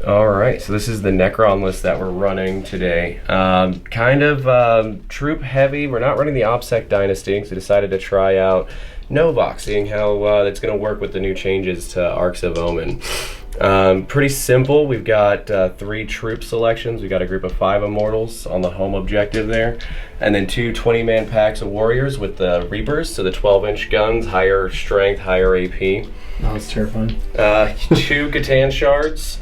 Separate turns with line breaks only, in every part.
All right, so this is the Necron list that we're running today. Kind of troop heavy. We're not running the OPSEC Dynasty because we decided to try out Novok, seeing how that's going to work with the new changes to Arks of Omen. Pretty simple. We've got 3 troop selections. We've got a group of 5 Immortals on the home objective there, and then 2 20-man packs of Warriors with the Reapers, so the 12-inch guns, higher strength, higher AP.
Oh, that's terrifying.
2 Catan shards,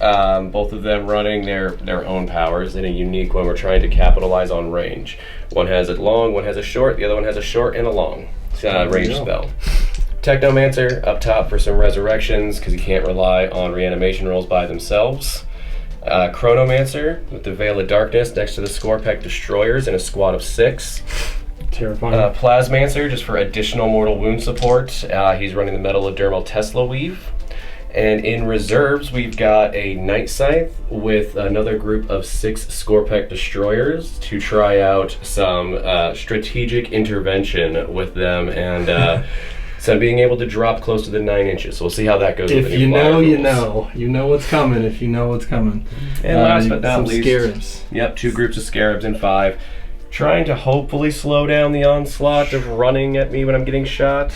both of them running their own powers in a unique one. We're trying to capitalize on range. One has a long, one has a short, the other one has a short and a long range spell. Technomancer up top for some resurrections because you can't rely on reanimation rolls by themselves. Chronomancer with the Veil of Darkness next to the Scorpec Destroyers in a squad of 6.
Terrifying.
Plasmancer just for additional mortal wound support. He's running the Metal of Dermal Tesla Weave. And in reserves, we've got a Night Scythe with another group of 6 Scorpec Destroyers to try out some strategic intervention with them and so being able to drop close to the 9 inches. So we'll see how that goes.
If you know, you know. You know what's coming if you know what's coming.
And last but not least,
Scarabs.
Yep, 2 groups of Scarabs in 5. Trying to hopefully slow down the onslaught of running at me when I'm getting shot.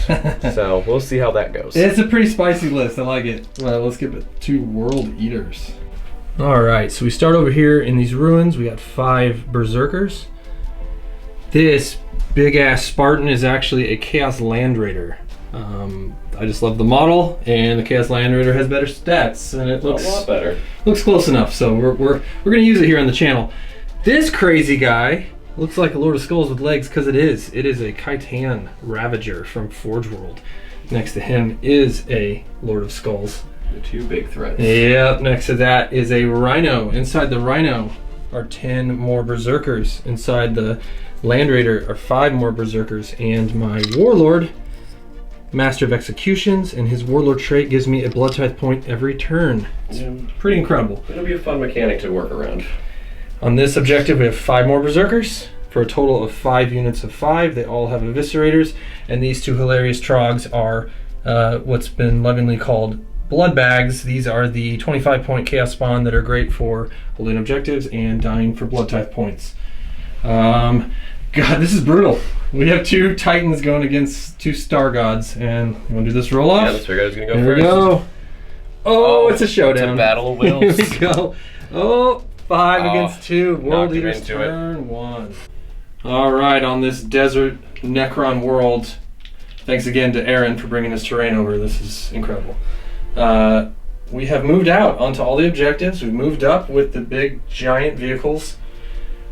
So we'll see how that goes.
It's a pretty spicy list. I like it. Well, let's give it 2 World Eaters. All right, so we start over here in these ruins. We got 5 Berserkers. This big-ass Spartan is actually a Chaos Land Raider. I just love the model, and the Chaos Land Raider has better stats, and it looks
a lot better.
Looks close enough, so we're gonna use it here on the channel. This crazy guy looks like a Lord of Skulls with legs, because it is. It is a Khitan Ravager from Forge World. Next to him is a Lord of Skulls.
The 2 big threats.
Yep, next to that is a Rhino. Inside the Rhino are 10 more Berserkers. Inside the Land Raider are 5 more Berserkers, and my Warlord, Master of Executions, and his Warlord trait gives me a Blood Tithe point every turn. It's pretty incredible.
It'll be a fun mechanic to work around.
On this objective, we have 5 more Berserkers for a total of 5 units of 5. They all have Eviscerators, and these 2 hilarious Trogs are what's been lovingly called Blood Bags. These are the 25-point Chaos Spawn that are great for holding objectives and dying for Blood Tithe points. God, this is brutal. We have 2 Titans going against 2 Star Gods, and you want to do this roll off?
Yeah, let's figure out who's going to go
Here
first.
We go. Oh, it's a showdown.
It's a battle of wills.
Here we go. Oh, 5 against 2. World
knocked him
Eaters
into it.
turn 1. All right, on this desert Necron world, thanks again to Aaron for bringing his terrain over. This is incredible. We have moved out onto all the objectives. We've moved up with the big giant vehicles.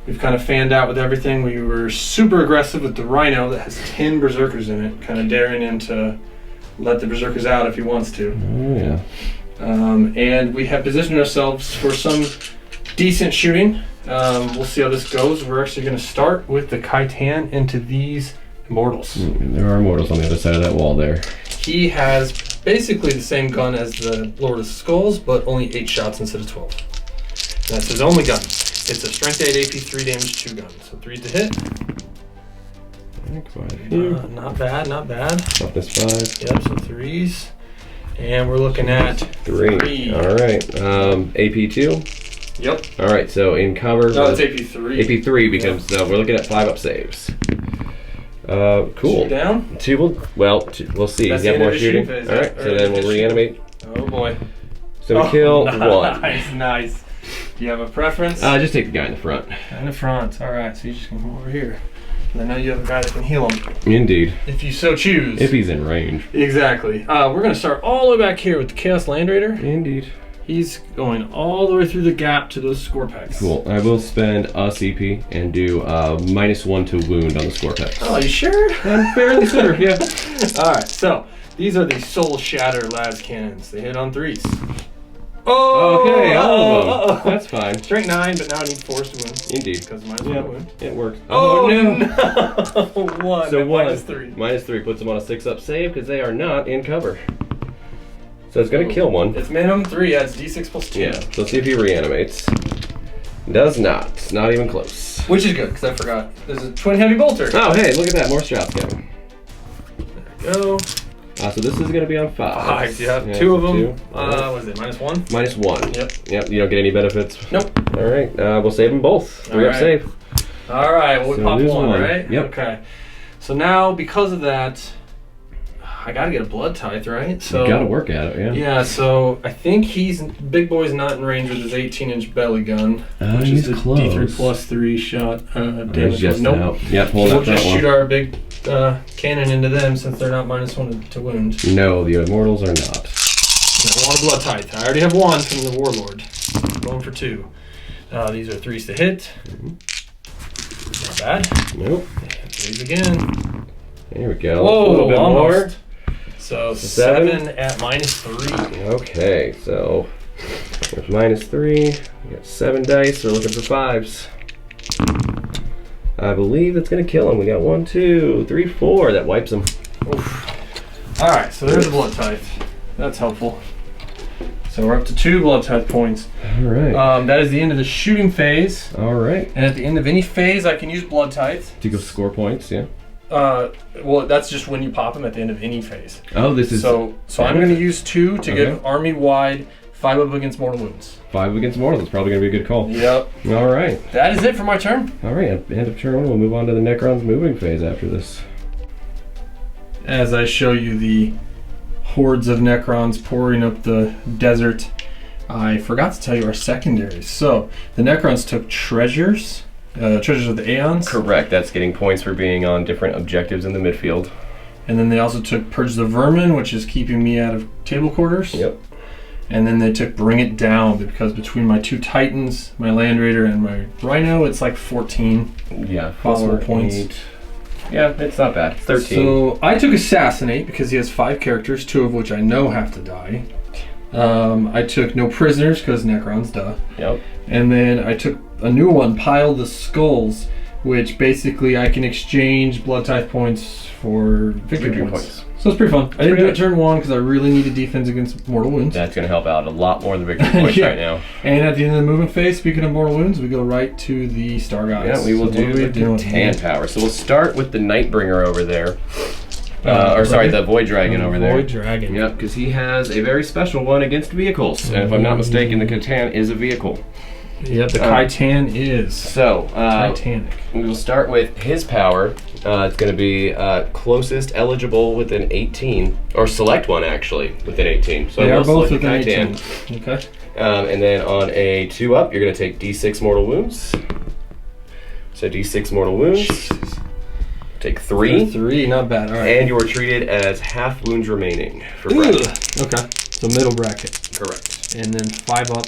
We've kind of fanned out with everything. We were super aggressive with the Rhino that has 10 Berserkers in it, kind of daring him to let the Berserkers out if he wants to.
Oh, yeah.
And we have positioned ourselves for some decent shooting. We'll see how this goes. We're actually going to start with the Khitan into these Immortals.
There are Immortals on the other side of that wall there.
He has basically the same gun as the Lord of Skulls, but only 8 shots instead of 12. That's his only gun. It's a strength 8 AP 3 damage 2 gun. So 3 to hit. Not bad, not bad.
Toughness 5.
Yep, so 3s. And we're looking at 3.
All right. AP 2.
Yep.
All right. So in cover.
No, it's AP 3.
AP 3 because we're looking at 5 up saves. Cool.
2 down.
2 will. Well, we'll see.
That's
You have
the
more
end of
shooting.
phase,
All right.
yeah.
So then we'll reanimate.
Oh boy.
So we kill 1.
Nice. Do you have a preference?
Just take the guy in the front.
In the front. All right. So you just can come over here. And I know you have a guy that can heal him.
Indeed.
If you so choose.
If he's in range.
Exactly. We're going to start all the way back here with the Chaos Land Raider.
Indeed.
He's going all the way through the gap to those Scorpecs.
Cool. I will spend a CP and do -1 to wound on the Scorpecs.
Oh, you sure?
I'm fairly sure, yeah.
All right. So these are the Soul Shatter las cannons. They hit on 3s. Oh,
okay, all of them. That's fine.
Strength 9, but now I need force to wound.
Indeed.
Because mine's on wound.
It works.
Oh,
no!
no. 1.
So
-3.
-3 puts them on a 6-up save because they are not in cover. So it's going to kill 1.
It's minimum 3. Yeah, it's D6 plus 2.
Yeah, so let's see if he reanimates. Does not. It's not even close.
Which is good, because I forgot. There's a twin heavy bolter.
Oh, hey, look at that. More shots, Kevin.
There we go.
So this is going to be on 5.
5, yeah. 2 of them. What is it, -1?
-1.
Yep.
Yep, you don't get any benefits?
Nope.
All right, we'll save them both. 3 up save.
All right, well, we
So
pop
lose
1,
one.
right?
Yep.
Okay. So now, because of that, I got to get a blood tithe, right? So
You got to work at it, yeah.
Yeah, so I think Big Boy's not in range with his 18-inch belly gun, which
he's
is a
close.
D3 plus 3 shot damage.
Just
Nope.
out. Yeah,
So
hold
we'll
up that
just
one.
shoot our big cannon into them since they're not -1 to wound.
No, the immortals are not.
I want a blood tithe. I already have 1 from the warlord. I'm going for 2. These are 3s to hit. Not bad.
Nope.
3s again.
There we go.
Whoa,
a little bit
almost.
more.
So
7
at -3.
Okay, so with -3, we got 7 dice. We're looking for 5s. I believe it's gonna kill him. We got 1, 2, 3, 4. That wipes him.
All right, so there's a blood tithe. That's helpful. So we're up to 2 blood tithe points.
All right.
That is the end of the shooting phase.
All right.
And at the end of any phase, I can use blood tithe.
To go score points, yeah.
Well, that's just when you pop them at the end of any phase.
Oh, this is
So I'm going to use 2 to give army-wide 5 up against mortal wounds.
5 against mortals. It's probably gonna be a good call.
Yep.
All right.
That is it for my turn.
All right. End of turn 1. We'll move on to the Necrons moving phase after this.
As I show you the hordes of Necrons pouring up the desert, I forgot to tell you our secondaries. So the Necrons took treasures of the Aeons.
Correct. That's getting points for being on different objectives in the midfield.
And then they also took Purge the Vermin, which is keeping me out of table quarters.
Yep.
And then they took Bring It Down, because between my 2 Titans, my Land Raider, and my Rhino, it's like 14
Yeah.
possible
4,
points.
8. Yeah, it's not bad. It's 13.
So I took Assassinate because he has 5 characters, 2 of which I know have to die. I took No Prisoners because Necrons, duh.
Yep.
And then I took a new one, Pile the Skulls, which basically I can exchange blood tithe points for victory points. So it's pretty fun. I didn't do it turn 1 because I really needed defense against mortal wounds.
That's going to help out a lot more than victory points
Yeah.
right now.
And at the end of the movement phase, speaking of mortal wounds, we go right to the Star Gods.
Yeah, we will
So
do
what are we
the
doing?
Tan power. So we'll start with the Nightbringer over there. The Void Dragon over there.
Void Dragon.
Yep, because he has a very special one against vehicles. And if I'm not mistaken, the Catan is a vehicle.
Yep, the Khitan is.
So,
Titanic.
we will start with his power. It's going to be closest eligible within 18, or select one actually within 18. So
They
I
are
will
both
select
within
the
18. Okay.
and then on a 2-up, you're going to take D6 mortal wounds. So D6 mortal wounds. Take 3.
3, not bad. All right.
And you are treated as half wounds remaining for
Ugh.
bracket.
Okay. So middle bracket.
Correct.
And then 5 up.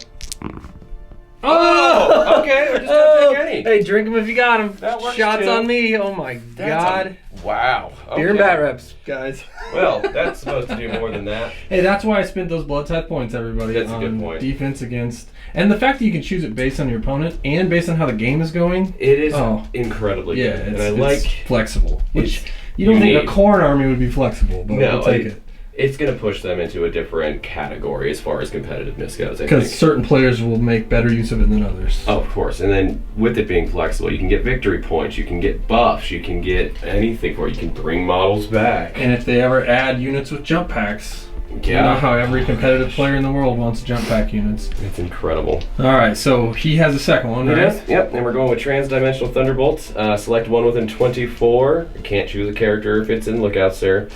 Oh! Okay, we're just going to take any.
Hey, drink them if you got them.
That works
Shots
too.
on me. Oh my God.
Wow.
Beer and
Okay.
bat reps, guys.
Well, that's supposed to do more than that.
Hey, that's why I spent those blood tithe points, everybody.
That's a good
on
point.
Defense against, and the fact that you can choose it based on your opponent and based on how the game is going.
It is
Oh.
incredibly
Yeah,
good.
it's,
And I
it's
like
flexible. Which
it's
you don't think
unique.
a Khorne army would be flexible, but
No,
we'll take it.
It's going to push them into a different category as far as competitiveness goes, I
Because
think.
certain players will make better use of it than others.
Oh, of course. And then with it being flexible, you can get victory points, you can get buffs, you can get anything for it. You can bring models back.
And if they ever add units with jump packs, you know how every competitive player in the world wants jump pack units.
It's incredible.
All right, so he has a second one, right?
Yes, yep, and we're going with Transdimensional Thunderbolts. Select one within 24. You can't choose a character if it's in Lookout, sir.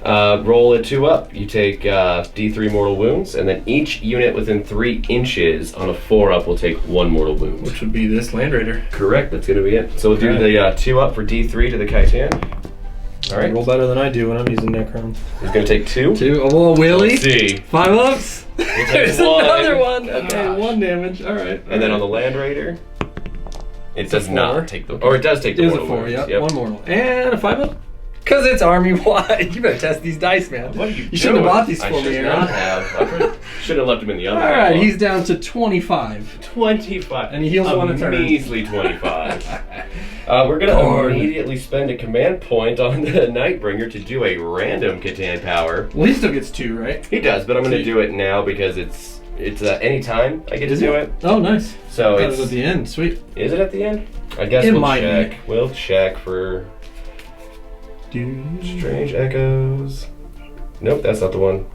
Roll a 2-up. You take D3 mortal wounds, and then each unit within 3 inches on a 4-up will take 1 mortal wound.
Which would be this Land Raider.
Correct, that's going to be it. So we'll do the 2-up for D3 to the Khitan. All right.
Roll better than I do when I'm using Necrons.
He's going to take 2.
2. Oh, Willie.
Let's see.
5 ups. There's
1.
another one. Okay,
Gosh.
1 damage. All right.
And then on the Land Raider, it does
a 4.
not take the... Or it does take the
It is a
mortal
4,
wounds.
yep. 1 mortal. And a 5 up. Because it's army wide. You better test these dice, man.
What are you
shouldn't have
doing?
bought these
I
for me,
should
Aaron.
not have. I should have left him in the other
All right,
one.
he's down to 25.
25.
And he heals 1 a turn.
Measly 25. We're going to immediately spend a command point on the Nightbringer to do a random Catan power.
Well, he still gets 2, right?
He does, but I'm going to do it now because it's any time I get to do it.
Oh, nice.
So
That
it's
was at the end. Sweet.
Is it at the end? I guess
It
we'll
might
check.
be.
We'll check for Strange Echoes. Nope, that's not the one.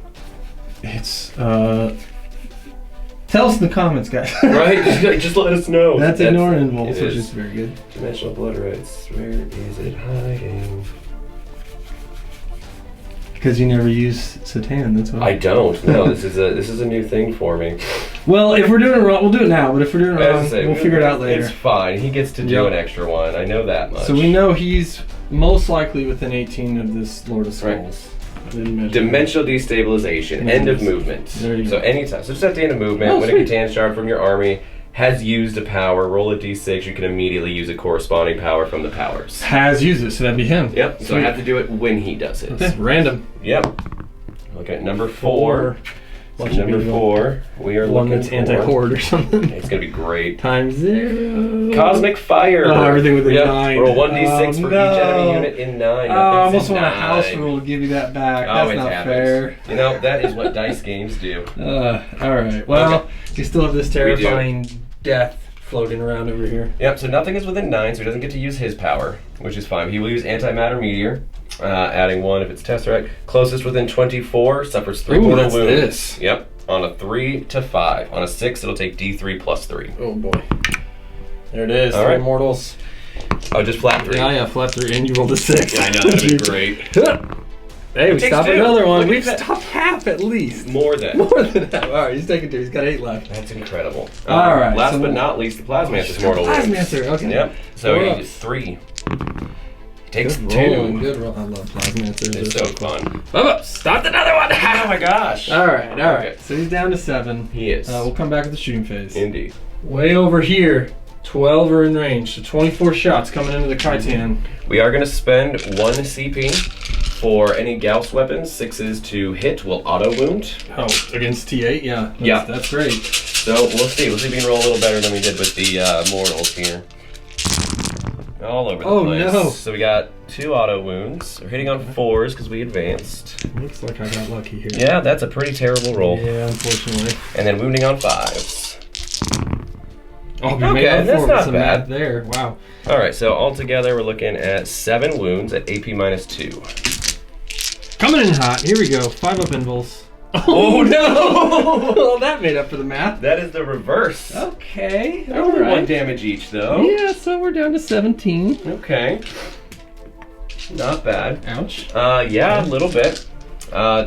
It's tell us in the comments, guys.
Right? Just let us know.
That's ignoring involves, which
is
is very good.
Dimensional blood rights. Where is it hiding?
Because you never use Satan, that's why.
I don't. No, this is a new thing for me.
Well, if we're doing it wrong, we'll do it now. But if we're doing it wrong,
Say,
we'll figure it out later.
It's fine. He gets to do an extra one. I know that much.
So we know he's most likely within 18 of this Lord of Skulls. Right.
Dimensional destabilization. End of movement.
There you go.
So anytime. So just at the end of movement, when a Catan shard from your army has used a power, roll a d6, you can immediately use a corresponding power from the powers.
Has used it, so that'd be him.
Yep. So I have to do it when he does it.
Okay. Random.
Yep. Look at number 4. So number 4, we are
one
looking
that's anti-horde or something.
It's gonna be great.
×0.
Cosmic Fire.
Oh, everything with a 9.
Roll 1d6 for each enemy unit in 9.
Oh, I almost want a house rule to give you that back. That's
it
not
happens.
fair.
You know, that is what dice games do.
Alright. Well, you still have this terrifying death floating around over here.
Yep, so nothing is within 9, so he doesn't get to use his power, which is fine. He will use Antimatter Meteor, adding 1 if it's Tesseract. Closest within 24 suffers 3 mortal wounds.
This.
Yep, on a 3 to 5. On a 6, it'll take D3 plus 3.
Oh boy. There it is.
All
3
right.
mortals.
Oh, just flat 3.
Yeah, flat 3, and you rolled a 6.
Yeah, I know, that'd be great.
Hey, we stopped
2.
another one.
Look
We've
at that.
stopped half at least.
More than.
More than half. Alright, he's taking 2. He's got 8 left.
That's incredible.
Alright.
Last but not least, the Plasmancer's mortal wounds.
Plasmancer, okay.
Yep, so he
Four
gets 3. He takes
Good
2.
roll. Good roll. I love Plasmancers.
It's so fun.
Stopped another one.
Oh my gosh.
Alright.
Okay.
So he's down to 7.
He is.
We'll come back with the shooting phase.
Indeed.
Way over here, 12 are in range, so 24 shots coming into the Khitan.
We are going to spend 1 CP for any Gauss weapons. 6s to hit will auto wound.
Oh, against T8? Yeah. That's great.
So we'll see. We'll see if we can roll a little better than we did with the mortals here. All over the place.
Oh no.
So we got 2 auto wounds. We're hitting on 4s because we advanced.
Looks like I got lucky here.
Yeah, that's a pretty terrible roll.
Yeah, unfortunately.
And then wounding on 5s.
Oh,
Okay, that's not
some
bad.
math there. Wow.
All right, so altogether we're looking at 7 wounds at AP -2.
Coming in hot. Here we go. 5 up invuls. Oh no! Well, that made up for the math.
That is the reverse.
Okay.
Only 1 damage each, though.
Yeah, so we're down to 17.
Okay. Not bad.
Ouch.
Yeah, a little bit.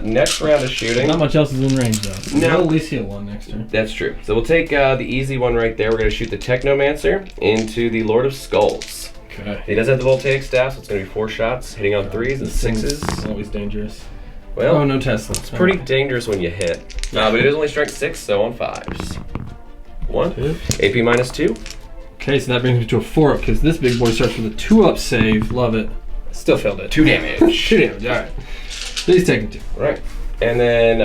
Next round of shooting.
Not much else is in range, though.
No.
We'll at least heal 1 next turn.
That's true. So we'll take the easy one right there. We're going to shoot the Technomancer into the Lord of Skulls.
Okay.
He does have the Voltaic Staff, so it's going to be 4 shots, hitting on 3s and 6s.
Always dangerous.
Well,
Oh, no Tesla.
it's pretty dangerous when you hit. But it is only strength 6, so on 5s. 1. AP -2.
Okay, so that brings me to a 4-up, because this big boy starts with a 2-up save. Love it. Still failed it.
2 damage.
2 damage, alright. So he's taking 2.
Right. And then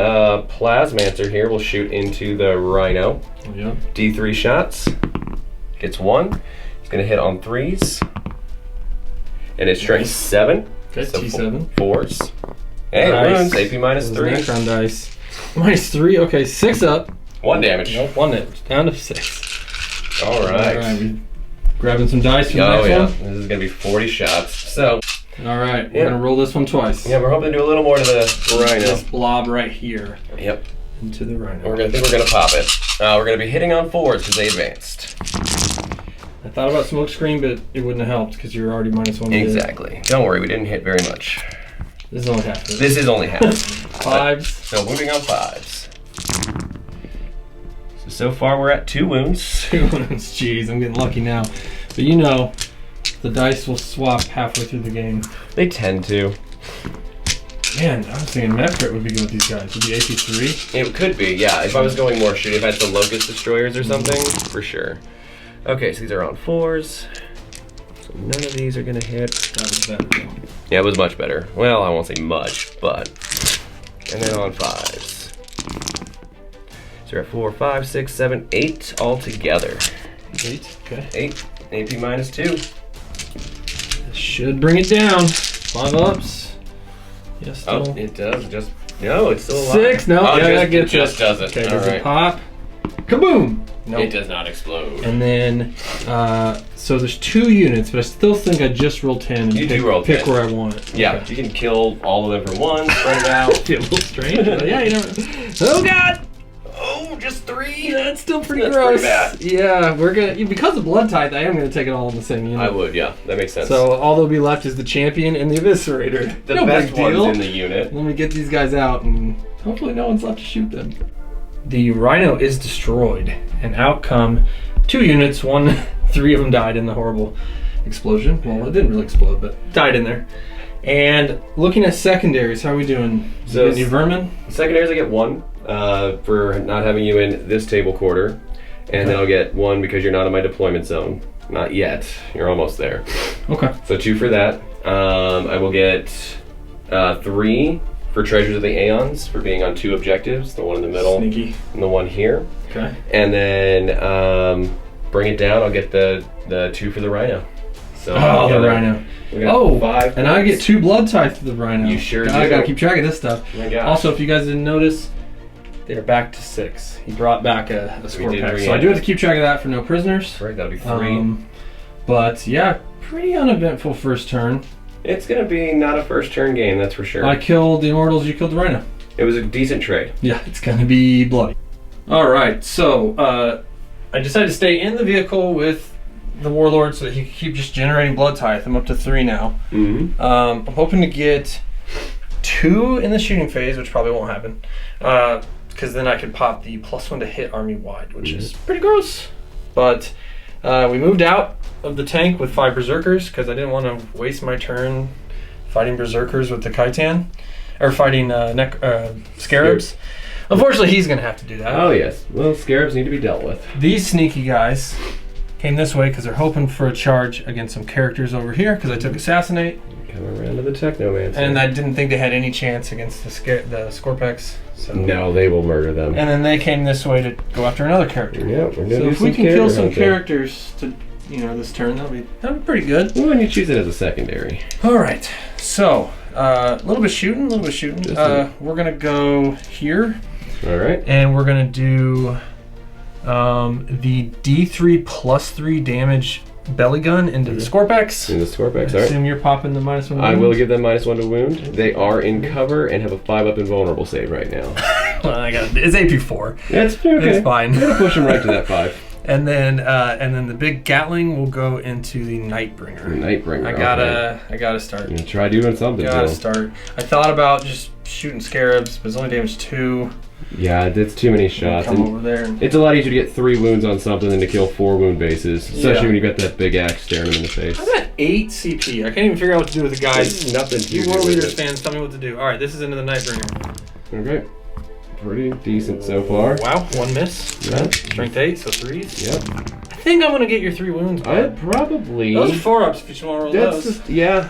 Plasmancer here will shoot into the Rhino.
Yeah.
D3 shots. Gets 1. He's going to hit on 3s. And it's strength 7.
Okay,
So
T7.
4s. Hey,
Nice.
wounds. AP
Those
-3.
Necron dice. -3, okay, 6 up.
1 damage.
Nope, 1 damage. Down to 6.
Alright.
Alright, we grabbing some dice for the
Oh
next
yeah,
one.
this is going to be 40 shots. So,
Alright, we're
Yeah.
going to roll this one twice.
yeah, we're hoping to do a little more to the Rhino.
This blob right here
Yep.
into the Rhino.
We're gonna pop it. We're going to be hitting on 4s because they advanced.
I thought about smoke screen, but it wouldn't have helped because you're already -1 to hit.
Exactly. Don't worry, we didn't hit very much.
This is only half of it.
This is only half.
5s.
So wounding on 5s. So far we're at 2 wounds.
2 wounds. Jeez, I'm getting lucky now. But you know, the dice will swap halfway through the game.
They tend to.
Man, I was thinking Medcrit would be good with these guys. Would be AP3?
It could be, yeah. If I was going more shooting, if I had some Locust Destroyers or something, for sure. Okay, so these are on 4s. So none of these are gonna hit.
That was better though.
Yeah, it was much better. Well, I won't say much, but. And then on 5s. So we're at 4, 5, 6, 7, 8 all together.
8, okay.
8, AP -2.
This should bring it down. 5 ups. Yes, still.
Oh, it does. Just no, it's still alive.
6, no,
Oh,
yeah,
just,
that gets
it just
it.
does it.
Okay,
All
does
right.
it pop? Kaboom! Nope.
It does not explode.
And then, so there's 2 units, but I still think I just roll 10 and pick where I want it.
Yeah,
Okay.
you can kill all of them for one, spread it out.
Feel a little strange, but yeah, you never. Oh God!
Oh, just 3?
That's still pretty
That's
gross.
pretty bad.
Yeah, we're gonna because of blood tithe. I am gonna take it all in the same unit.
I would, yeah, that makes sense.
So all that'll be left is the champion and the eviscerator.
The
no
best
big deal.
ones in the unit.
Let me get these guys out, and hopefully no one's left to shoot them. The rhino is destroyed, and out come 2 units. 3 of them died in the horrible explosion. Well, it didn't really explode, but died in there. And looking at secondaries, how are we doing?
So
Any vermin?
Secondaries, I get 1 for not having you in this table quarter, and then I'll get 1 because you're not in my deployment zone. Not yet. You're almost there.
Okay.
So 2 for that. I will get 3 for Treasures of the Aeons for being on 2 objectives, the one in the middle
Sneaky.
and the one here.
Okay.
And then bring it down. I'll get the 2 for the Rhino. So
Oh, the rhino.
We got
Oh,
5
and I
points.
get 2 blood tithe to the rhino.
You sure
I
do.
gotta keep track of this stuff.
Oh my gosh.
Also, if you guys didn't notice, they're back to 6. He brought back a score
did
pack.
re-add
So I do have
it.
to keep track of that for no prisoners.
Right, that'll be 3.
But yeah, pretty uneventful first turn.
It's gonna be not a first turn game, that's for sure.
I killed the immortals, you killed the rhino.
It was a decent trade.
Yeah, it's gonna be bloody. Alright, so I decided to stay in the vehicle with the warlord so that he could keep just generating blood tithe. I'm up to 3 now.
Mm-hmm.
I'm hoping to get 2 in the shooting phase, which probably won't happen. Because then I could pop the +1 to hit army wide, which is pretty gross. But we moved out of the tank with 5 berserkers because I didn't want to waste my turn fighting berserkers with the Khitan, or fighting scarabs. Unfortunately, he's gonna have to do that.
Oh yes, well, scarabs need to be dealt with.
These sneaky guys came this way because they're hoping for a charge against some characters over here because I took assassinate,
Come around to the Technomancer.
and I didn't think they had any chance against the Scorpex. So.
No, they will murder them.
And then they came this way to go after another character.
Yeah, we're gonna
So
do
if we
some
can kill
character
some
hunting.
characters to, this turn, that'll be pretty good.
Well, when you choose it as a secondary.
All right. So a little bit shooting.
Just a-
We're gonna go here,
All right.
and we're gonna do the D3 +3 damage belly gun into the Scorpex.
In the Scorpex,
I
all right.
assume you're popping the -1.
I will give them -1 to wound. They are in cover and have a 5-up invulnerable save right now.
Well, it's AP4.
That's okay.
It's fine.
I'm gonna push them right to that 5.
And then the big Gatling will go into the Nightbringer.
Nightbringer.
I gotta start.
I'm gonna try doing something.
Gotta
Bill.
start. I thought about just shooting scarabs, but it's only damage 2.
Yeah, that's too many shots.
Come
And
over there. And,
it's a lot easier to get 3 wounds on something than to kill 4 wound bases, especially
Yeah.
when you've got that big axe staring them in the face.
I'm at 8 CP. I can't even figure out what to do with the guys.
There's nothing to
You
do
War
with
Leaders
it.
fans, tell me what to do. All right, this is into the Nightbringer.
Okay. Pretty decent so far.
Wow, 1 miss.
Yeah.
Strength 8, so 3s.
Yep.
I think I'm gonna get your 3 wounds, bud.
Probably.
Those are 4-ups if you just want to roll
That's
those.
just, yeah.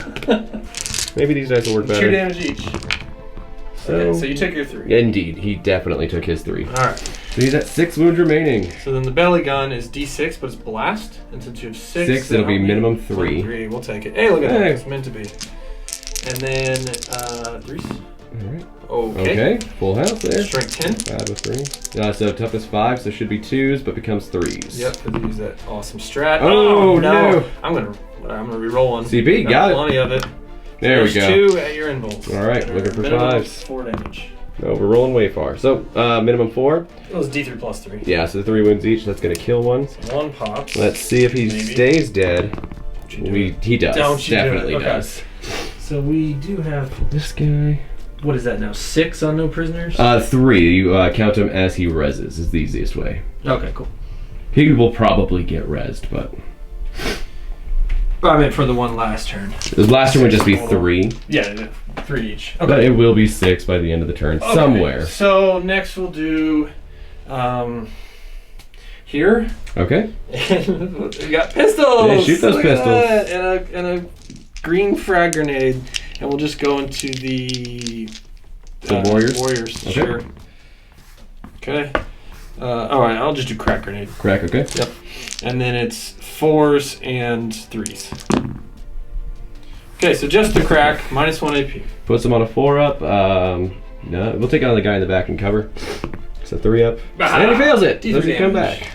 Maybe these dice will work
2
better.
damage each. Okay, so you took your 3.
Indeed, he definitely took his 3.
All right.
So he's at 6 wounds remaining.
So then the belly gun is D6, but it's blast. And since you have 6,
6,
then
it'll be
I'll need
minimum 3.
3. We'll take it. Hey, look at that.
Hey.
It's meant to be. And then 3s.
Alright.
Okay.
Okay, full house there.
Strength 10.
5 of 3. So toughness 5, so should be 2s, but becomes 3s.
Yep, because you use that awesome strat.
Oh, no.
I'm gonna re-roll one.
CP, got it.
Plenty of it.
There we
There's
go.
2 at your involves.
All right, looking for
minimum
5s.
4 damage.
No, we're rolling way far. So, minimum 4.
It was D3 +3.
Yeah, so 3 wounds each. That's going to kill one.
So 1 pops.
Let's see if he
Maybe.
stays dead.
Don't you do it.
He does.
Don't you do it.
Definitely
Okay.
does.
So we do have,
This guy.
what is that now? 6 on no prisoners?
3. You count him as he reses, is the easiest way.
Okay, cool.
He will probably get resed, but
I meant for the one last turn.
the last turn would just be 3.
Yeah, 3 each.
But it will be 6 by the end of the turn,
Okay.
somewhere.
So next we'll do here.
Okay.
We got pistols.
Yeah, shoot those
Look at
pistols.
that. And a green frag grenade, and we'll just go into the
Warriors.
Warriors.
Okay.
Sure. Okay. All right. I'll just do crack grenade.
Crack, okay.
Yep. And then it's 4s and 3s. Okay, so just the crack, -1 AP.
Puts him on a 4-up. No, we'll take it on the guy in the back and cover. So 3 up. And he fails it. Doesn't come back.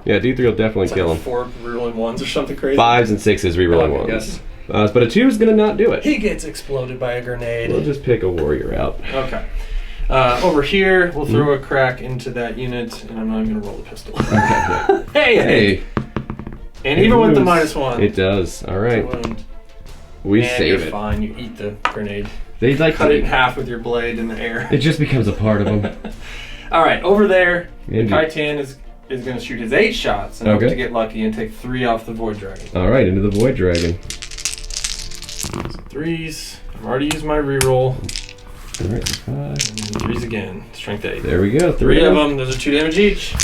Yeah, D3 will definitely kill him.
4 rerolling 1s or something crazy.
5s and 6s rerolling 1s. But a 2 is going to not do it.
He gets exploded by a grenade.
We'll just pick a warrior out.
Okay. Over here, we'll throw a crack into that unit, and I'm not even going to roll the pistol. Okay.
Yeah.
Hey! And even with the -1.
It does. All right. We save it.
Fine. You eat the grenade.
They like
cut it in half with your blade in the air.
It just becomes a part of them.
All right. Over there, the Kaitan is going to shoot his 8 shots and hope to get lucky and take 3 off the Void Dragon.
All right. Into the Void Dragon.
So 3s. I've already used my reroll.
All right. 5.
And then 3s again. Strength 8.
There we go.
3 of them. Those are 2 damage each.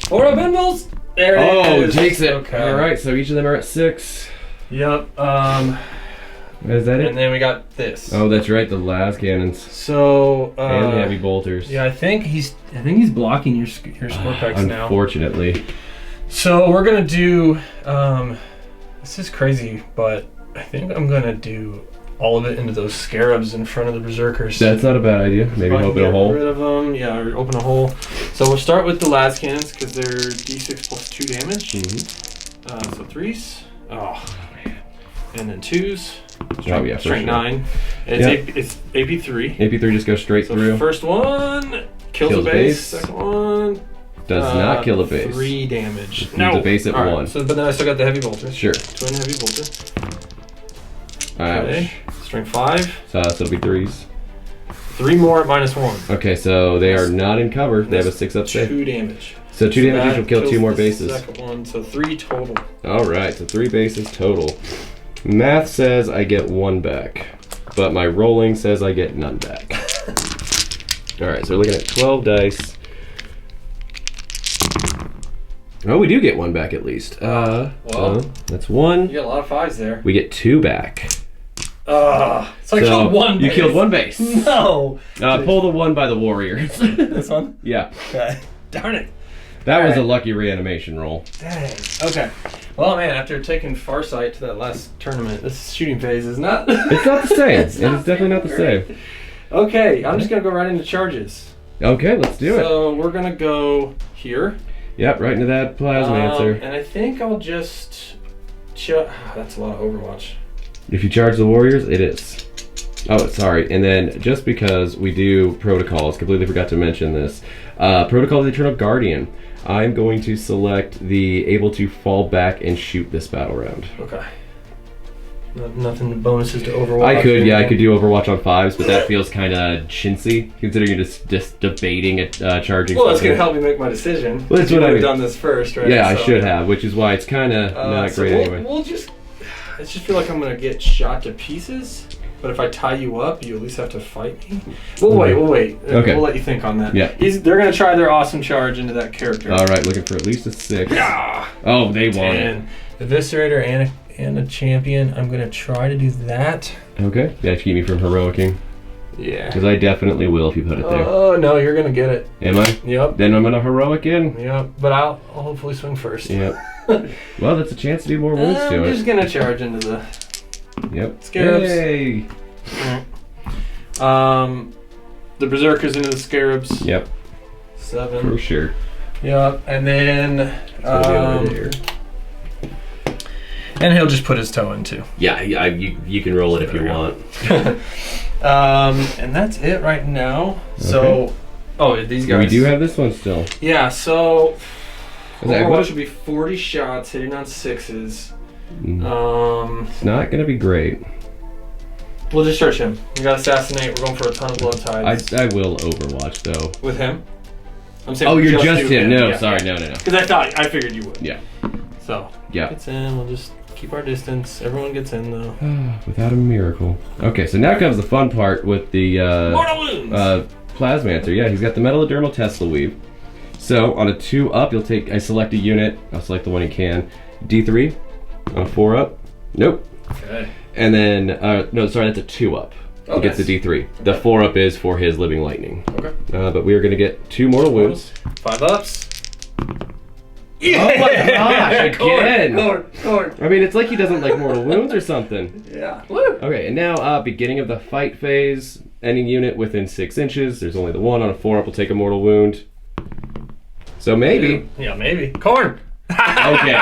4 up invuls. There it is.
Takes it.
Okay.
All right, so each of them are at 6.
Yep.
Is that it?
And then we got this.
Oh, that's right, the las cannons.
So
and the heavy bolters.
Yeah, I think he's blocking your Scorpex now.
Unfortunately.
So we're gonna do. This is crazy, but I think I'm gonna do all of it into those scarabs in front of the berserkers.
That's not a bad idea. Maybe open a hole.
Get rid of them. Yeah, or open a hole. So we'll start with the las cannons because they're d6 plus 2 damage. So 3s. Oh man. And then 2s. Strength 9. And it's AP3.
AP3 just goes straight through.
First one kills the base. Second one
does not kill the base.
3 damage.
No, the base at 1.
So, but then I still got the heavy bolter.
Sure.
Twin heavy bolter.
Okay.
Strength 5.
So it'll be 3s.
3 more at -1.
Okay, so they are not in cover. They have a 6 up save.
2 damage.
So 2 damage will kill 2 more bases.
Second one, so 3 total.
All right, so 3 bases total. Math says I get 1 back, but my rolling says I get none back. All right, so we're looking at 12 dice. Oh, we do get 1 back at least. Well, that's 1.
You got a lot of 5s there.
We get 2 back.
So I killed 1 base.
You killed 1 base.
No.
Pull the 1 by the warriors.
This one?
Yeah.
Okay. Darn it.
That was a lucky reanimation roll.
Dang. Okay. Well, man, after taking Farsight to that last tournament, this shooting phase is not...
It's not the same. It's definitely not the same.
Okay, I'm just going to go right into charges.
Okay, let's do it.
So we're going to go here.
Yep, right into that Plasmancer.
And I think I'll just... That's a lot of Overwatch.
If you charge the warriors, it is. Oh, sorry. And then just because we do protocols, completely forgot to mention this. Protocol of the Eternal Guardian. I'm going to select the able to fall back and shoot this battle round.
Okay. Nothing bonuses to Overwatch.
I could do Overwatch on 5s, but that feels kind of chintzy, considering you're just debating it, charging.
Well, that's going to help me make my decision.
Well, that's what I've
done this first, right?
Yeah, so, I should have, which is why it's kind of not great anyway.
I just feel like I'm going to get shot to pieces. But if I tie you up, you at least have to fight me. We'll wait.
Okay.
We'll let you think on that.
Yeah.
They're going to try their awesome charge into that character.
All right, looking for at least a 6.
Yeah.
Oh, they won it.
Eviscerator and a champion. I'm going to try to do that.
Okay. Yeah, to keep me from heroicing.
Yeah.
Because I definitely will if you put it there.
Oh, no, you're going to get it.
Am I?
Yep.
Then I'm going to heroic in.
Yep. But I'll hopefully swing first.
Yep. Well, that's a chance to do more wounds to it.
I'm just going to charge into the...
Yep.
Scarabs.
Yay.
The berserkers into the scarabs.
Yep.
7.
For sure.
Yep. And then and he'll just put his toe in too.
Yeah, you can roll it if you want.
And that's it right now. Okay. So these guys.
We do have this one still.
Yeah, so
what
should be 40 shots hitting on 6s.
It's not gonna be great.
We'll just search him. We got assassinate. We're going for a ton of blood tides.
I will Overwatch though.
With him? I'm saying.
Oh, you're just him. No, sorry, no.
Because I figured you would.
Yeah.
So.
Yeah.
Gets in. We'll just keep our distance. Everyone gets in though.
Without a miracle. Okay, so now comes the fun part with the
Mortal Wounds.
Plasmancer. Yeah, he's got the Metallodermal Tesla weave. So on a 2 up, I select a unit. I'll select the one he can. D3. On a 4 up. Nope.
Okay.
And then, no, sorry, that's a 2 up. He gets the D3. The 4 up is for his Living Lightning.
Okay.
But we are going to get 2 mortal wounds.
5 ups.
Yeah! Oh my gosh, again!
Khorne.
I mean, it's like he doesn't like mortal wounds or something.
Yeah. Woo.
Okay, and now, beginning of the fight phase. Any unit within 6 inches. There's only the 1 on a 4 up will take a mortal wound. So maybe.
Yeah, maybe. Khorne!
Okay.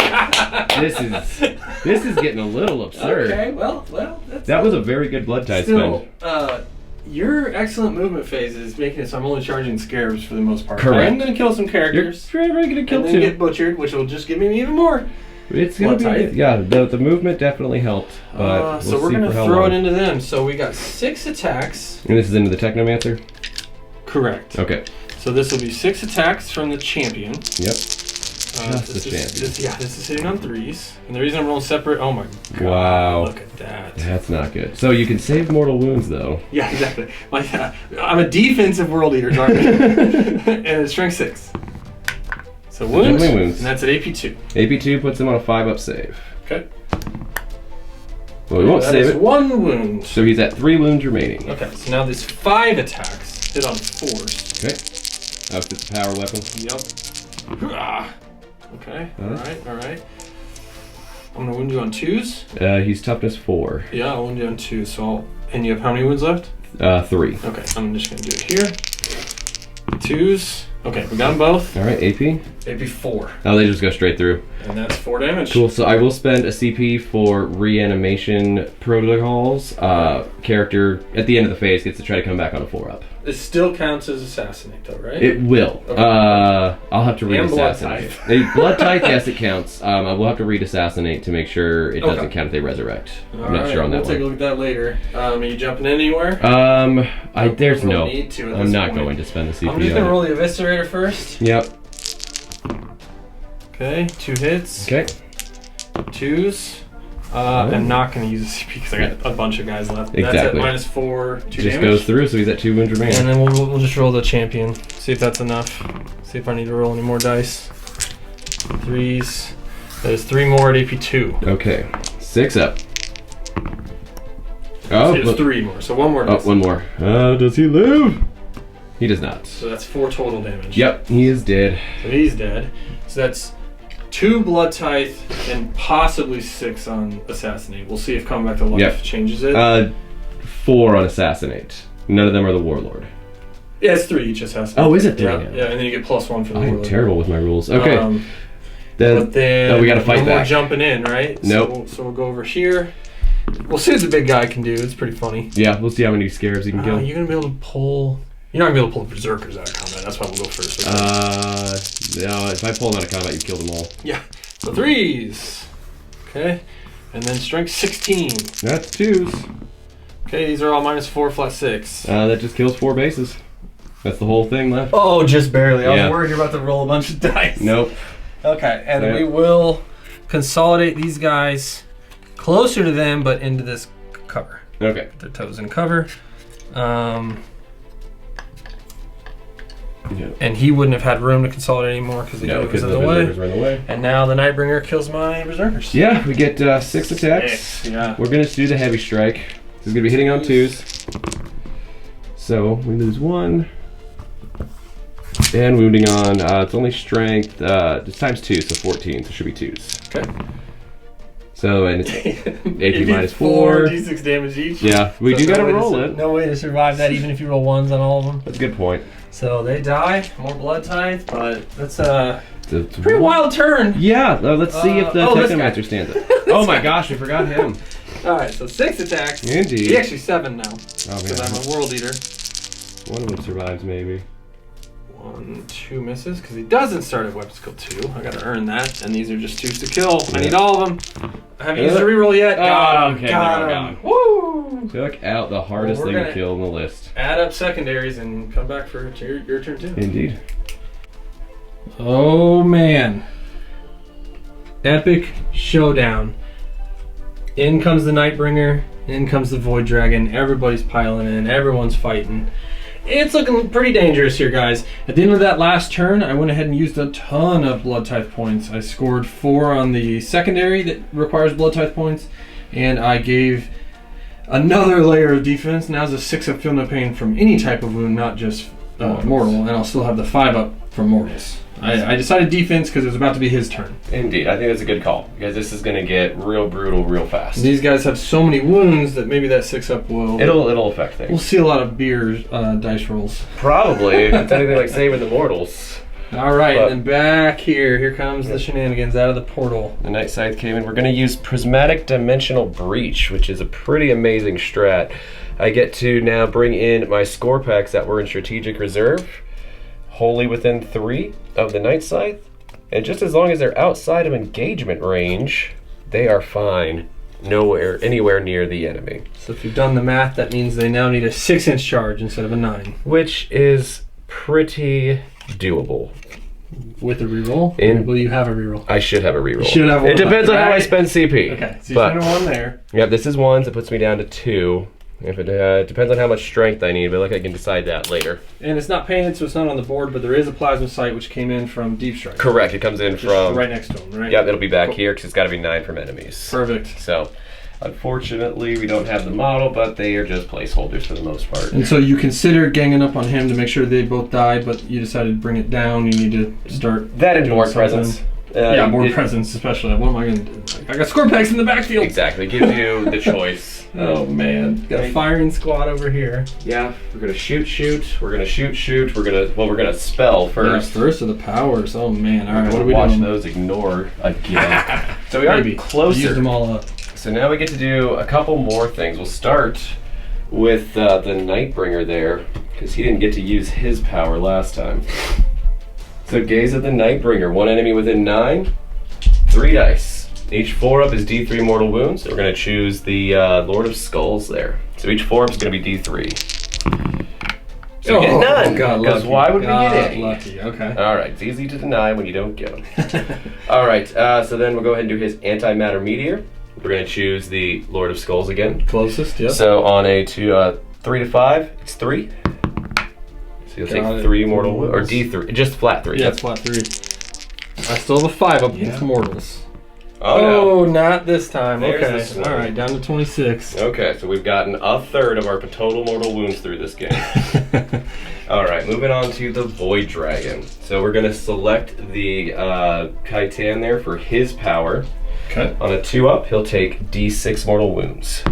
This is getting a little absurd.
Okay, well,
that was a very good blood tie
still,
spend.
Your excellent movement phase is making it so I'm only charging scarabs for the most part.
Correct.
I'm going to kill some characters.
You're probably going to kill
and then get butchered, which will just give me even more.
It's going to be, yeah, the movement definitely helped. But
so we're going to throw it into them. So we got 6 attacks.
And this is into the Technomancer?
Correct.
Okay.
So this will be 6 attacks from the champion.
Yep. Just the champion.
This is hitting on 3s. And the reason I'm rolling separate, oh my god.
Wow.
Look at that.
That's not good. So you can save mortal wounds though.
Yeah, exactly. I'm a defensive world eater, aren't I? And it's strength 6. So wounds, and that's at AP2.
AP2 puts him on a 5-up save.
Okay.
Well, we won't save it.
1 wound.
So he's at 3 wounds remaining.
Okay, so now there's 5 attacks. Hit on 4s.
Okay. Up to the power weapon.
Yep. Okay, alright. I'm gonna wound you on 2s.
He's toughness 4.
Yeah, I'll wound you on 2, so and you have how many wounds left?
3.
Okay, I'm just gonna do it here. 2s. Okay, we got them both.
Alright, AP?
AP 4.
Oh, they just go straight through.
And that's 4 damage.
Cool, so I will spend a CP for reanimation protocols. Character, at the end of the phase, gets to try to come back on a 4-up.
It still counts as assassinate though, right?
It will. Okay. I'll have to read assassinate. Blood tithe, yes, it counts. I will have to read assassinate to make sure it doesn't count if they resurrect. I'm not sure on that one.
We'll take a look at that later. Are you jumping in anywhere?
There's no.
Need to
I'm not going to spend the CP.
I'm just gonna roll the eviscerator first.
Yep.
Okay, 2 hits.
Okay.
2s. I'm not going to use a CP because I got a bunch of guys left.
Exactly.
That's at -4, 2
just
damage.
Goes through, so he's at 2 wounds remaining.
And then we'll just roll the champion. See if that's enough. See if I need to roll any more dice. 3s. That is 3 more at AP2.
Okay. 6 up. Oh,
it's 3 more. So 1 more.
Oh, 1 more. Does he live? He does not.
So that's 4 total damage.
Yep, he is dead.
So he's dead. So that's 2 blood tithe and possibly 6 on assassinate. We'll see if coming back to life changes it.
4 on assassinate. None of them are the warlord.
Yeah, it's 3 each assassinate.
Oh, is it 3 now?
Yeah, and then you get +1 for the warlord.
I'm terrible with my rules. Okay.
But then
we gotta fight
no
back.
more jumping in, right?
Nope.
So we'll go over here. We'll see what the big guy can do. It's pretty funny.
Yeah, we'll see how many scarabs he can kill.
You're gonna be able to pull. You're not gonna be able to pull berserkers out of combat. That's why we'll go first.
No. If I pull them out of combat, you kill them all.
Yeah. So 3s. Okay. And then strength 16.
That's 2s.
Okay, these are all -4 flat 6.
That just kills 4 bases. That's the whole thing left.
Oh, just barely. I was worried you're about to roll a bunch of dice.
Nope.
Okay, and we will consolidate these guys closer to them, but into this cover.
Okay.
Put their toes in cover. And he wouldn't have had room to consolidate anymore because the berserkers were in the way. And now the Nightbringer kills my berserkers.
Yeah, we get 6 attacks.
6, yeah.
We're going to do the heavy strike. This is going to be hitting on 2s. So we lose 1. And wounding on, it's only strength, it's times 2, so 14, so it should be 2s.
Okay.
So, and it's AP -4.
D6 damage each.
Yeah, we do gotta roll it.
No way to survive that even if you roll 1s on all of them.
That's a good point.
So they die, more blood tithe, but that's a pretty wild turn.
Yeah, let's see if the Technomancer stands up. Oh my gosh, we forgot him.
Alright, so 6 attacks.
Indeed.
He's actually 7 now.
Oh man.
Because I'm a world eater.
One of them survives, maybe.
1, 2 misses, because he doesn't start at weapon skill 2. I gotta earn that, and these are just 2s to kill. I need all of them. I haven't used a reroll yet.
Okay,
got him. Woo!
Took out the hardest thing to kill in the list.
Add up secondaries and come back for your turn too.
Indeed.
Oh man. Epic showdown. In comes the Nightbringer, in comes the Void Dragon, everybody's piling in, everyone's fighting. It's looking pretty dangerous here, guys. At the end of that last turn, I went ahead and used a ton of Blood Tithe points. I scored 4 on the secondary that requires Blood Tithe points, and I gave another layer of defense. Now it's a 6-up feel no pain from any type of wound, not just mortal, and I'll still have the 5-up from mortals. I decided defense because it was about to be his turn.
Indeed, I think that's a good call because this is going to get real brutal real fast.
These guys have so many wounds that maybe that 6-up will...
It'll affect things.
We'll see a lot of beer dice rolls.
Probably, if it's anything like saving the mortals.
All right, and then back here comes the shenanigans out of the portal.
The Night Scythe came in. We're going to use Prismatic Dimensional Breach, which is a pretty amazing strat. I get to now bring in my score packs that were in Strategic Reserve, wholly within 3 of the Night Scythe. And just as long as they're outside of engagement range, they are fine. Anywhere near the enemy.
So if you've done the math, that means they now need a 6-inch charge instead of a 9.
Which is pretty doable.
With a reroll? Will you have a reroll?
I should have a reroll.
You should have one.
It depends on how I spend CP.
Okay, so you're spending 1 there.
Yeah, this is 1, so it puts me down to 2. If it depends on how much strength I need, but I can decide that later.
And it's not painted, so it's not on the board, but there is a plasma sight which came in from Deep Strike.
Correct, it comes in from...
right next to him, right?
Yep, it'll be back here because it's got to be 9 from enemies.
Perfect.
So, unfortunately, we don't have the model, but they are just placeholders for the most part.
And so you considered ganging up on him to make sure they both died, but you decided to bring it down. You need to start...
That and board presence.
Yeah, board presence especially. What am I going to do? I got score packs in the backfield.
Exactly, it gives you the choice.
Oh man, got a firing squad over here.
Yeah, we're gonna shoot. We're gonna shoot. We're gonna spell first.
Yeah, first of the powers. Oh man, all right. What are we
watch
doing?
those ignore again. So we are closer.
Used them all up.
So now we get to do a couple more things. We'll start with the Nightbringer there because he didn't get to use his power last time. So gaze at the Nightbringer. 1 enemy within 9. 3 dice. Each 4-up is D3 mortal wounds. So we're going to choose the Lord of Skulls there. So each 4-up is going to be D3. So we get none. Because why would we get any?
Lucky. Okay.
All right. It's easy to deny when you don't get them. All right. So then we'll go ahead and do his Antimatter Meteor. We're going to choose the Lord of Skulls again.
Closest, yep.
So on a 3 to 5, it's 3. So you'll take 3 mortal wounds. Or D3. Just flat 3.
Yeah, it's flat 3. I still have a 5 up against mortals.
Oh, no.
Not this time.
There's
okay. All right, down to 26.
Okay, so we've gotten a third of our total mortal wounds through this game. All right, moving on to the Void Dragon. So we're going to select the Khitan there for his power.
Okay.
On a 2-up, he'll take D6 mortal wounds.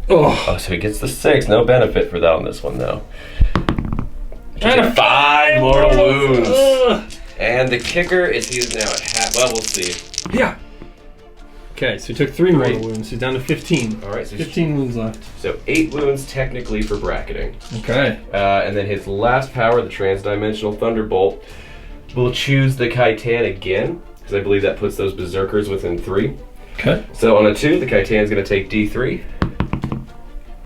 Oh, so he gets the 6. No benefit for that on this one, though. And 5 mortal wounds. And the kicker is he's now at half. Well, we'll see.
Yeah. Okay, so he took 3 mortal wounds. He's down to 15.
All right, so
15 wounds left.
So 8 wounds technically for bracketing.
Okay.
And then his last power, the Transdimensional Thunderbolt, will choose the Khitan again, because I believe that puts those Berserkers within 3.
Okay.
So on a 2, the Khitan's going to take D3.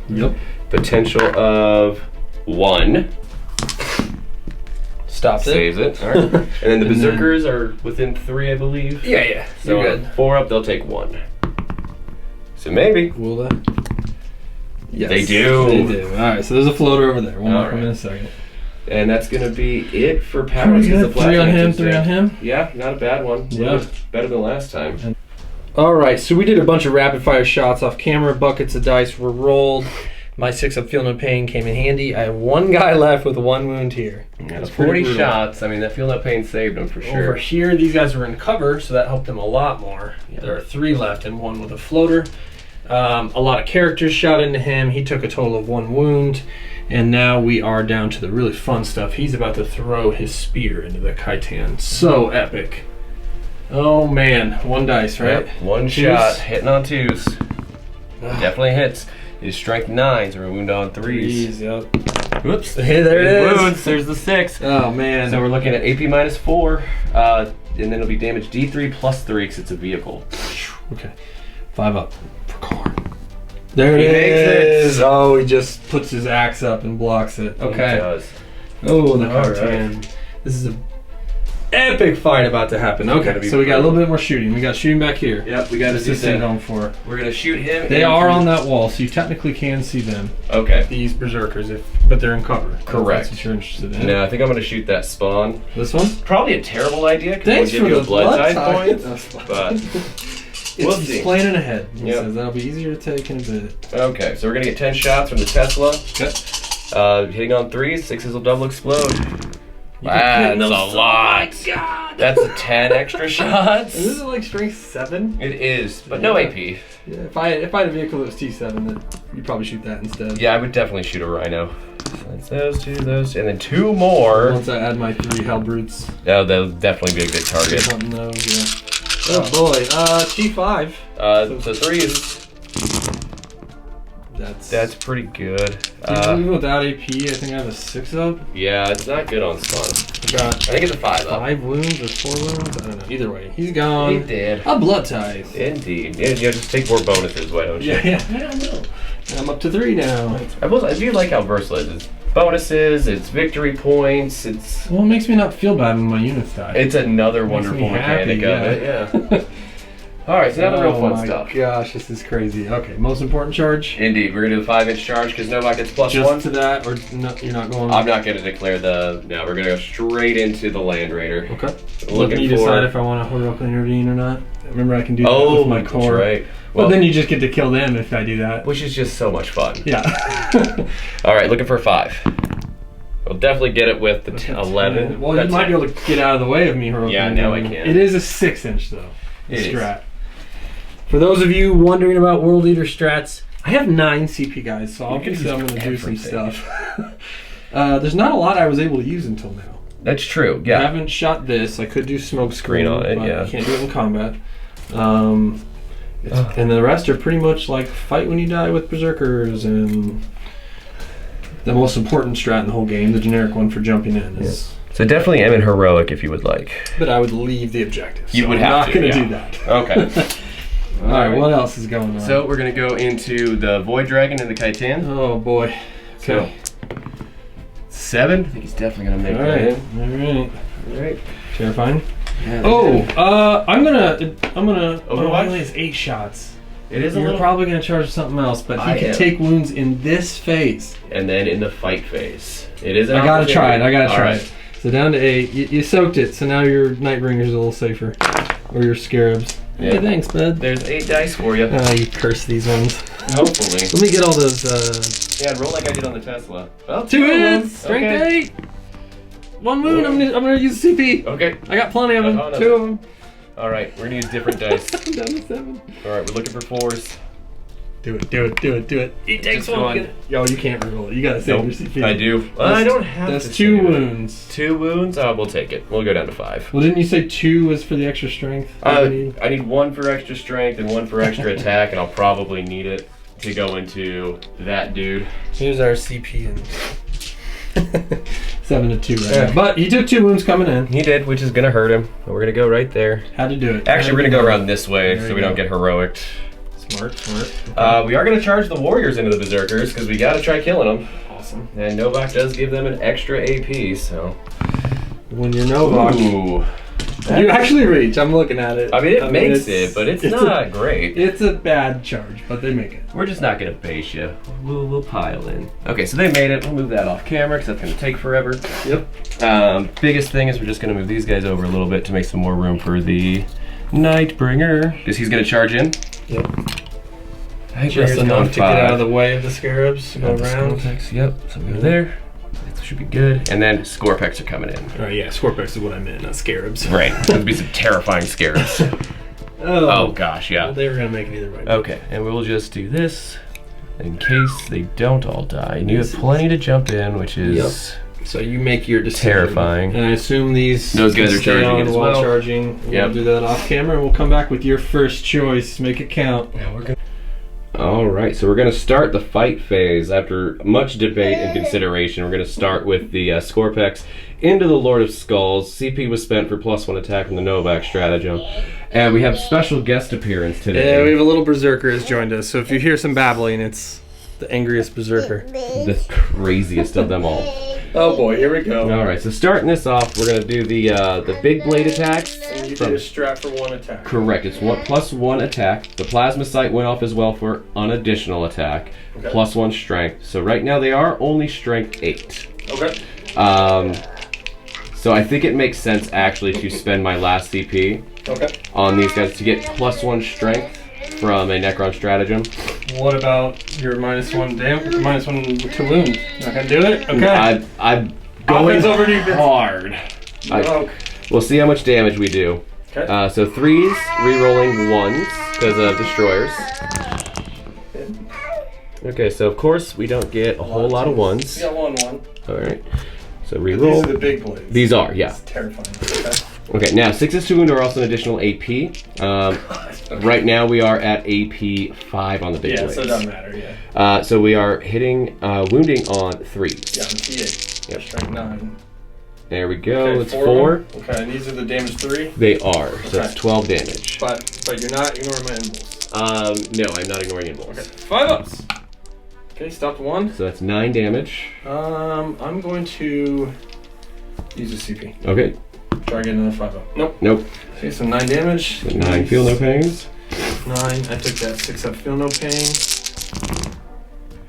Yep.
Potential of 1.
Stops
Saves it. All right. And then the Berserkers are within 3, I believe.
Yeah.
So
You're
on
good.
4-up, they'll take 1. So maybe.
Will they? Yes.
They do.
They do. All right, so there's a floater over there. We'll
All
mark him
right.
in a second.
And that's going to be it for powers.
Pretty good. 3 on him, 3 on him.
Yeah, not a bad one.
Yeah.
Better than last time.
All right, so we did a bunch of rapid fire shots off camera. Buckets of dice were rolled. My 6-up Feel No Pain came in handy. I have 1 guy left with 1 wound here.
That's 40 shots. I mean, that Feel No Pain saved him for sure.
Over here, these guys were in cover, so that helped them a lot more. Yeah. There are 3 left and 1 with a floater. A lot of characters shot into him. He took a total of 1 wound. And now we are down to the really fun stuff. He's about to throw his spear into the Khitan. So epic. Oh man, 1 dice, right?
Yep. 1 shot, hitting on 2s. Definitely hits. His strength 9s or a wound on 3s.
Yep.
Whoops.
Hey, there it is.
Wounds. There's the 6.
Oh man.
So we're looking at AP minus 4, and then it'll be damage D3 plus 3 because it's a vehicle.
Okay. 5 up for Khorne. There
He
it
makes
is. Oh, he just puts his axe up and blocks it. Okay.
He does.
Oh, the
All
Khitan.
right.
This is a epic fight about to happen. Okay, so we got a little bit more shooting. We got shooting back here.
Yep, we got to
What's
see
this thing
that.
going for?
We're gonna shoot him.
They are on that wall, so you technically can see them.
Okay.
These berserkers, but they're in cover.
Correct.
That's what you're interested in.
No, I think I'm gonna shoot that spawn.
This one?
Probably a terrible idea.
Thanks
we'll
for
give you
the
a blood type
type.
point. But
It's
we'll see.
planning ahead. He
Yep.
says that'll be easier to take in a bit.
Okay, so we're gonna get 10 shots from the Tesla.
Okay.
Hitting on 3s, 6s will double explode.
That's
That's a lot.
Oh my god!
That's a 10 extra shots.
And this is like strength 7.
It is, but no AP.
Yeah, if I had a vehicle that was T7, then you'd probably shoot that instead.
Yeah, I would definitely shoot a Rhino. That's those two, and then 2 more.
Once I add my 3 Hellbrutes.
Oh, that'll definitely be a good target.
Something those, yeah. Oh boy, T5.
So 3 is... That's pretty good.
Even without AP, I think I have a 6 up.
Yeah, it's not good on stun.
I
think it's a 5 up.
5 wounds or 4 wounds? I don't know. Either way, he's gone.
He did.
A blood tithe.
Indeed. Yeah, just take more bonuses, why don't you?
Yeah. I don't know. I'm up to 3 now.
I do like how versatile it is. It's bonuses, it's victory points, it's...
Well, it makes me not feel bad when my units die.
It's another wonderful mechanic of it, yeah. Alright, so now the real fun stuff.
Oh my gosh, this is crazy. Okay, most important charge?
Indeed, we're going to do the 5-inch charge because Novak gets +1.
Just to that, or no, you're not going...
I'm not going to declare the... No, we're going to go straight into the Land Raider.
Okay.
Looking
you
for...
decide if I want to heroically intervene or not. Remember, I can do that with my core.
That's right.
Well, then you just get to kill them if I do that.
Which is just so much fun.
Yeah.
Alright, looking for a 5. We'll definitely get it with the 11.
Well, you might be able to get out of the way of me heroically.
Yeah, no, I can't.
It is a 6-inch, though.
It
strat. For those of you wondering about World Eater strats, I have 9 CP, guys, so obviously I'm going to do some stuff. There's not a lot I was able to use until now.
That's true, yeah.
I haven't shot this. I could do smoke screen
on it, yeah.
I can't do it in combat. And the rest are pretty much like fight when you die with berserkers, and the most important strat in the whole game, the generic one for jumping in, is...
Yeah. So definitely am in heroic if you would like.
But I would leave the objective.
You would have to,
I'm not going to do that.
Okay.
Alright, what else is going on?
So we're going to go into the Void Dragon and the Khitan.
Oh boy.
Okay. So, 7? I think he's definitely going to make that in.
Alright. Terrifying.
Yeah,
I'm gonna
Overwatch?
only has 8 shots.
It is
You're probably gonna charge something else, but he can take wounds in this phase.
And then in the fight phase. It is an
I gotta try it.
Right.
So down to 8. You soaked it, so now your Nightbringer's a little safer. Or your Scarabs.
Yeah.
Hey, thanks, bud.
There's 8 dice for you.
You curse these ones.
Hopefully.
Let me get all those,
Yeah, roll like I did on the Tesla. Well,
2 hits! Strength 8! 1 wound, I'm gonna use CP.
Okay.
I got plenty of them. 2 of them.
Alright, we're gonna use different dice.
I'm down to 7.
Alright, we're looking for 4s.
Do it. He takes
Just
one. Yo, you can't reroll it. You gotta save your CP.
I do. I don't have
That's
to
2
save it.
wounds.
2 wounds? Oh, we'll take it. We'll go down to 5.
Well, didn't you say 2 was for the extra strength?
I need 1 for extra strength and 1 for extra attack, and I'll probably need it to go into that dude.
Here's our CP and 7 to 2 right now. But he took 2 wounds coming in.
He did, which is gonna hurt him. We're gonna go right there.
Had to do it.
Actually, we're gonna go around this way so we don't get heroic.
Smart.
Okay. We are gonna charge the warriors into the berserkers because we gotta try killing them.
Awesome.
And Novak does give them an extra AP, so.
When you're Novak.
Ooh.
You actually reach. I'm looking at it.
I mean, it makes it, but it's not great.
It's a bad charge, but they make it.
We're just not gonna base you. We'll pile in. Okay, so they made it. We'll move that off camera because that's gonna take forever.
Yep.
Biggest thing is we're just gonna move these guys over a little bit to make some more room for the Nightbringer because he's gonna charge in.
Yep.
Just
Just enough to get out of the way of the Scarabs. Go around.
Yep. So we go there. That should be good. And then Scorpex are coming in.
Oh yeah, Scorpex is what I meant, not Scarabs.
Right. There'll be some terrifying Scarabs. Oh gosh, yeah.
Well, they were gonna make it either way.
Okay, and we'll just do this in case they don't all die. And you have plenty to jump in, which is
So you make your decision.
terrifying.
And I assume those
guys are charging
on
it as
while
well.
charging.
Yep.
We'll do that off camera, and we'll come back with your first choice. Make it count.
Yeah, we're gonna. All right, so we're going to start the fight phase. After much debate and consideration, we're going to start with the Scorpex into the Lord of Skulls. CP was spent for +1 attack from the Novak stratagem. And we have special guest appearance today.
Yeah, we have a little berserker has joined us. So if you hear some babbling, it's the angriest berserker.
The craziest of them all.
Oh boy, here we go.
All right, so starting this off, we're going to do the big blade attacks.
And you did a strat for 1 attack.
Correct, it's +1 attack. The plasma sight went off as well for an additional attack.
Okay.
+1 strength. So right now they are only strength 8.
Okay.
So I think it makes sense actually to spend my last CP on these guys to get +1 strength from a Necron stratagem.
What about your -1 -1 to wound? Not gonna do it? Okay.
I'm going
over defense.
hard. We'll see how much damage we do.
Okay.
So 3s, re-rolling 1s because of destroyers. Okay, so of course we don't get a whole lot of ones.
We got 1-1.
All right. So reroll.
These are the big blades.
These are, yeah.
It's terrifying. Okay.
Okay, now 6s to wound are also an additional AP.
Okay.
Right now we are at AP 5 on the big blades.
So it doesn't matter, yeah.
So we are hitting, wounding on 3s.
Yeah, on T8.
Yep.
Strength 9.
There we go,
Okay,
it's 4.
Okay, and these are the damage 3?
They are, so
Okay.
it's 12 damage.
But you're not ignoring my impulse.
No, I'm not ignoring impulse.
Okay, 5 ups. Okay, stopped 1.
So that's 9 damage.
I'm going to use a CP.
Okay.
Try to get another 5 up. Nope.
Nope.
Okay, so 9 damage.
So 9 feel no pains.
9. I took that 6 up. Feel no pain.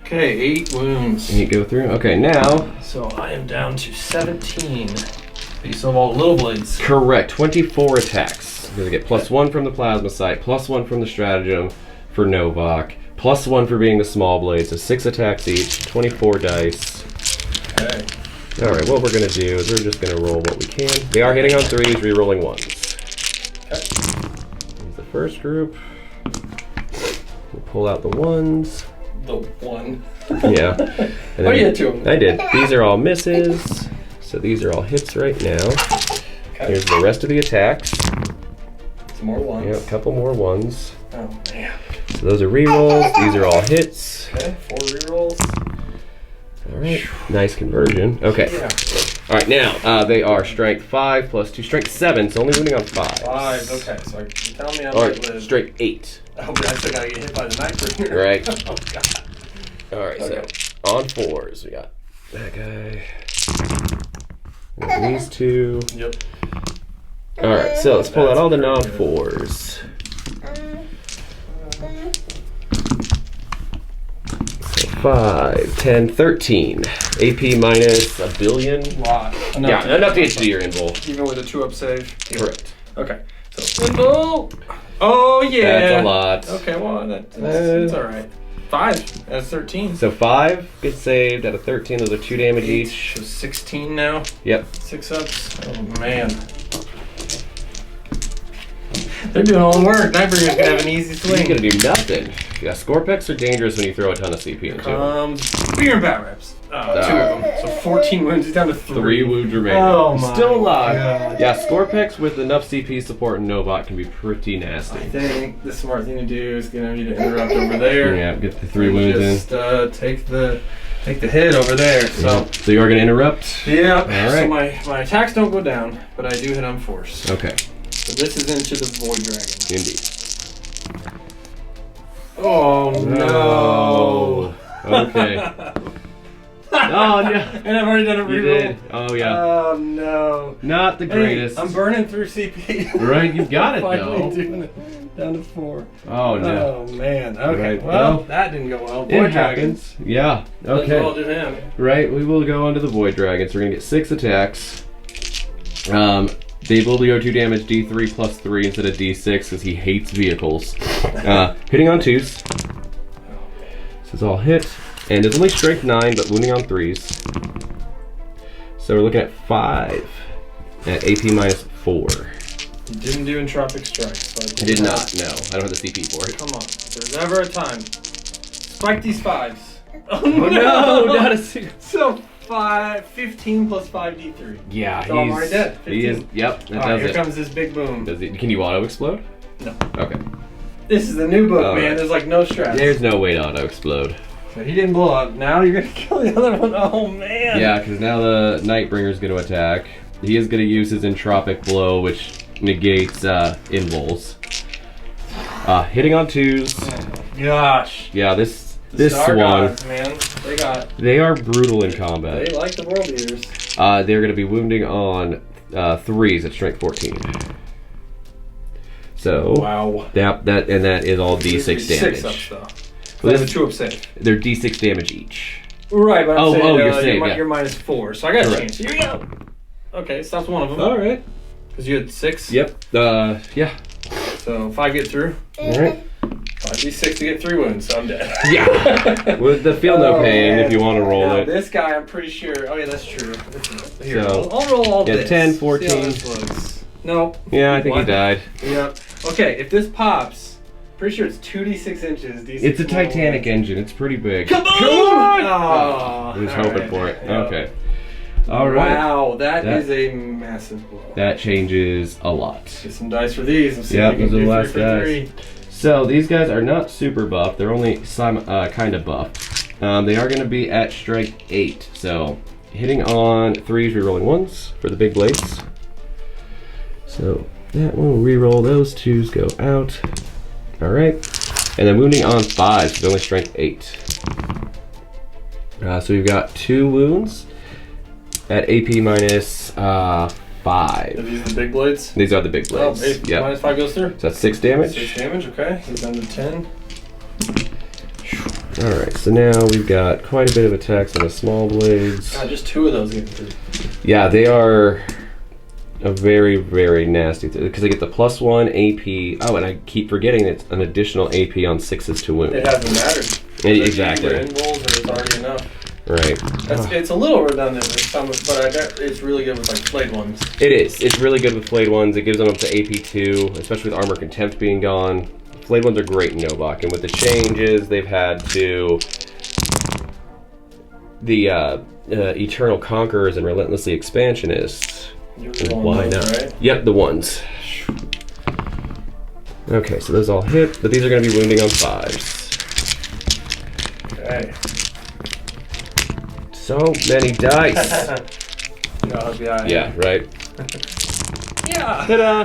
Okay, 8 wounds.
And you go through. Okay, now.
So I am down to 17. You still have all the little blades.
Correct. 24 attacks. You're gonna get +1 from the plasma sight, +1 from the stratagem for Novak, +1 for being the small blade. So 6 attacks each. 24 dice.
Okay.
All right. What we're gonna do is we're just gonna roll what we can. They are hitting on 3s, re-rolling 1s.
Okay.
Here's the first group. We'll pull out the 1s.
The 1.
Yeah. And
Oh,
then
you had 2 of them.
I did. These are all misses. So these are all hits right now.
Okay.
Here's the rest of the attacks.
Some more 1s.
Yeah, a couple more 1s.
Oh, man.
So those are rerolls. These are all hits.
Okay, 4 rerolls.
All right. Nice conversion. Okay.
Yeah.
All right. Now they are strength 5 plus 2, strength 7. So only wounding on 5.
5, okay. So you're telling me I
Or
might live.
strength 8.
Oh, but I still gotta get hit by the Nightbringer.
Right.
Oh, God.
All right.
Okay.
So on 4s, we got that guy. And these 2.
Yep.
All right. So let's pull out all the non-4s. 5, 10, 13. AP minus a billion.
Lot.
Yeah, enough to get you to your invul.
Even with a 2-up save?
Correct.
Okay. So, invul! Oh, yeah!
That's a lot.
Okay, well, that's alright. 5. That's 13.
So 5 gets saved out of 13. Those are 2 damage each.
So 16 now.
Yep.
6 ups. Oh, man. They're doing all the work. Nightbringer's gonna have an easy
You're
swing.
gonna do nothing. Yeah, Scorpex are dangerous when you throw a ton of CP into them.
Spear and bat reps. 2 of them. So 14 wounds. He's down to 3.
3 wounds remaining.
Oh my
Still alive.
God.
Yeah, Scorpex with enough CP support and Novak can be pretty nasty.
I think the smart thing to do is get you to interrupt over there.
Yeah, get the 3 wounds
just, take the hit over there. So
in. So you are gonna interrupt?
yeah.
All right.
So my attacks don't go down, but I do hit on force.
Okay.
So this is into the Void Dragon.
Indeed.
Oh no.
Okay. Oh no.
And I've already done a
You
reroll.
did. Oh yeah.
Oh no.
Not the greatest.
Hey, I'm burning through CP.
Right, you've got it
Finally
though.
doing it. Down to 4.
Oh no.
Oh man. Okay.
Right,
Well,
well,
that didn't go well.
It happens. Yeah.
Okay. Well,
Okay.
do him.
Right, we will go onto the Void Dragons. We're gonna get 6 attacks. They will go 2 damage, D3 plus 3 instead of D6 because he hates vehicles. Hitting on 2s. This is all hit. And it's only strength 9, but wounding on 3s. So we're looking at 5 at AP minus 4.
You didn't do Entropic Strike. So
I did not, no. I don't have the CP for it.
Come on. If there's ever a time. Spike these 5s. Oh,
Oh no, not a single.
So 15 plus 5 D3.
Yeah,
So I'm already dead.
He is,
15.
yep, that
Alright,
does
here
it.
comes this big boom.
Does it. Can you auto-explode?
No.
Okay.
This is the new book,
Alright.
man. There's like no stress.
There's no way to auto-explode.
So he didn't blow up. Now you're gonna kill the other one. Oh man.
Yeah, because now the Nightbringer's going to attack. He is going to use his Entropic Blow, which negates invuls. Hitting on 2s.
Oh, gosh.
Yeah, this
The Star
one.
Gods, man.
They are brutal in combat.
They like the World Eaters.
They're going to be wounding on 3s at strength 14. So
Wow.
that is all D6 damage.
6 ups though.
Well,
That's
this-
a 2 up save.
They're D6 damage each.
Right, but I'm
Oh,
saying
oh, you're saying, yeah.
you're minus 4, so I got a
Correct.
chance. Here we go. Okay, stops one of them.
All right.
Because you had 6.
Yep. Yeah.
So if I get through,
All right.
5d6 to get 3 wounds, so I'm dead.
Yeah. With the feel no
Oh,
pain
man.
if you want to roll
Now,
it.
this guy, I'm pretty sure. Oh yeah, that's true. Here,
So,
I'll roll all
yeah,
this.
10,
See how
14.
this looks. Nope.
Yeah, I think he
What?
died.
Yep. Okay, if this pops, Pretty sure it's 2d6 inches. D6
It's a Titanic engine. It's pretty big.
Come on!
I was hoping
Alright.
for it.
Yeah.
Okay. All right.
Wow, that is a massive blow.
That changes a lot.
Get some dice for these. Let's see
Yep,
if we
those
can
are the
do
last
3 for
guys.
3.
So these guys are not super buff. They're only kind of buffed. They are going to be at strike 8. So hitting on 3s, rerolling 1s for the big blades. So that one will reroll. Those 2s go out. All right. And then wounding on 5s. So only strength 8. So we've got 2 wounds at AP minus 5.
Are these the big blades?
These are the big blades.
Oh,
Yep.
minus 5 goes through.
So that's 6 damage.
6 damage, okay. He's down to 10.
Alright, so now we've got quite a bit of attacks on the small blades.
God, just 2 of those getting through.
Yeah, they are a very, very nasty because they get the +1 AP. Oh, and I keep forgetting it's an additional AP on 6s to wound.
It hasn't mattered.
Exactly.
Either in rolls or it's already enough.
Right.
It's a little redundant with some, but I bet it's really good with like flayed ones.
It is. It's really good with flayed ones. It gives them up to AP2, especially with Armor Contempt being gone. Flayed ones are great in Novak, and with the changes they've had to the Eternal Conquerors and Relentlessly Expansionists. Why not?
Right?
Yep, the ones. Okay, so those all hit, but these are going to be wounding on 5s.
Okay.
So many dice. Yeah, right.
Yeah.
Ta-da!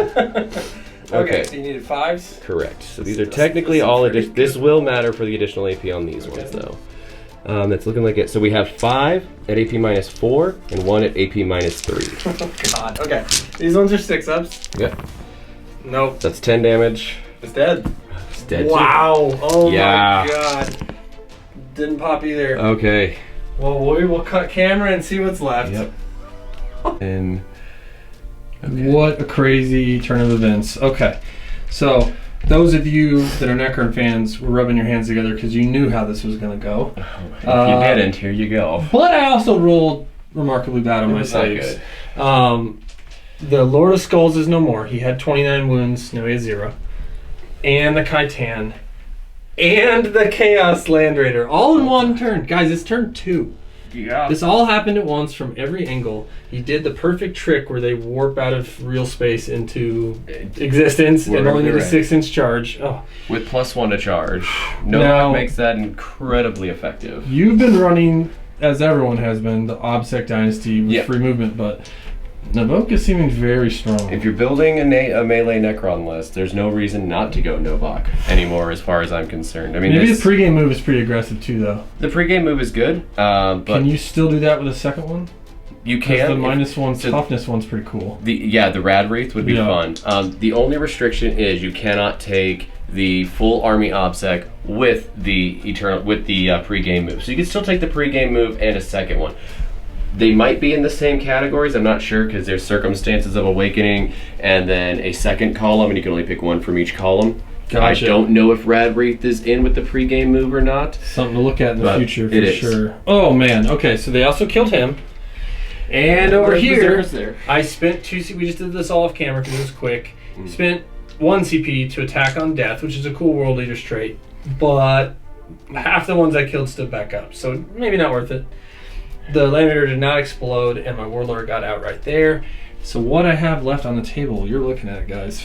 Okay, so you needed 5s?
Correct. So these are technically all additional. This will matter for the additional AP on these ones, though. That's looking like it. So we have 5 at AP minus 4 and 1 at AP minus 3.
Oh God. Okay. These ones are 6-ups.
Yep.
Nope.
That's 10 damage.
It's dead.
It's dead. Too.
Wow. Oh
Yeah.
my God. Didn't pop either.
Okay.
Well, we will cut camera and see what's left.
Yep. And
what a crazy turn of events. Okay. So, those of you that are Necron fans were rubbing your hands together because you knew how this was going to go.
if you didn't, here you go.
But I also rolled remarkably bad on my saves. The Lord of Skulls is no more. He had 29 wounds. Now he has 0. And the Khitan. And the Chaos Land Raider. All in one turn. Guys, it's turn 2.
Yeah.
This all happened at once from every angle. He did the perfect trick where they warp out of real space into existence and only need a 6-inch charge. Oh.
With +1 to charge. Novak makes that incredibly effective.
You've been running, as everyone has been, the Obsec Dynasty with free movement, but Novak is seeming very strong.
If you're building a melee Necron list, there's no reason not to go Novak anymore, as far as I'm concerned. I mean,
maybe the pregame move is pretty aggressive too, though.
The pregame move is good, but
can you still do that with a second one?
You can.
The -1 toughness one's pretty cool.
The Rad Wraith would be fun. The only restriction is you cannot take the full army obsec with the pregame move. So you can still take the pregame move and a second one. They might be in the same categories, I'm not sure, because there's Circumstances of Awakening and then a second column, and you can only pick one from each column. Gotcha. I don't know if Rad Wraith is in with the pregame move or not.
Something to look at in the future for sure. Oh man, okay, so they also killed him. And over here, I spent 2 CP, we just did this all off camera because it was quick. Spent 1 CP to attack on death, which is a cool world leader trait, but half the ones I killed stood back up, so maybe not worth it. The Land Raider did not explode, and my Warlord got out right there. So what I have left on the table, you're looking at it, guys.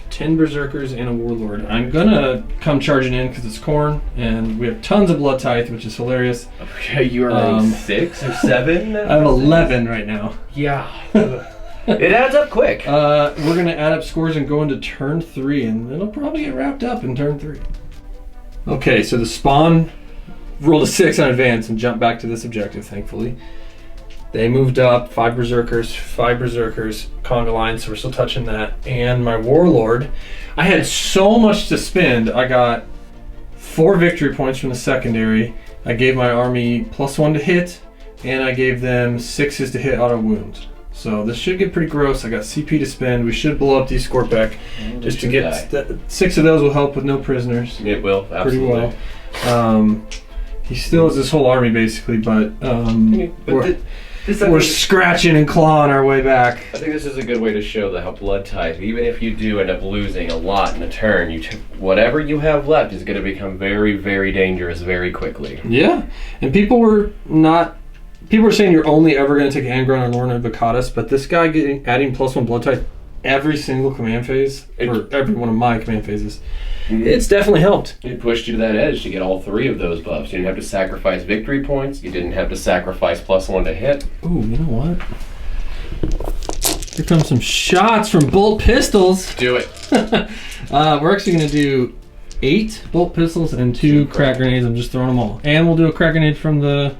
10 Berserkers, and a Warlord. I'm gonna come charging in because it's Khorne, and we have tons of Blood Tithe, which is hilarious.
Okay, you are running 6 or 7?
I have 11 right now.
Yeah. It adds up quick.
We're gonna add up scores and go into turn 3, and it'll probably get wrapped up in turn 3. Okay, so the spawn rolled a 6 on advance and jumped back to this objective, thankfully. They moved up, 5 Berserkers, conga line, so we're still touching that. And my Warlord, I had so much to spend. I got 4 victory points from the secondary. I gave my army +1 to hit, and I gave them 6s to hit auto wounds. So this should get pretty gross. I got CP to spend. We should blow up these Scorpec just to get 6 of those will help with no prisoners.
It will, absolutely.
Pretty well. He still has this whole army basically, but
the
We're scratching and clawing our way back.
I think this is a good way to show how blood type, even if you do end up losing a lot in a turn, whatever you have left is going to become very, very dangerous very quickly.
Yeah, and people were saying you're only ever going to take Angron or Lorna Vacatus, but this guy adding +1 blood type every single command phase, or every one of my command phases, it's definitely helped.
It pushed you to that edge to get all 3 of those buffs. You didn't have to sacrifice victory points. You didn't have to sacrifice +1 to hit.
Ooh, you know what? Here comes some shots from bolt pistols.
Do it.
We're actually going to do 8 bolt pistols and 2 crack grenades. I'm just throwing them all. And we'll do a crack grenade from the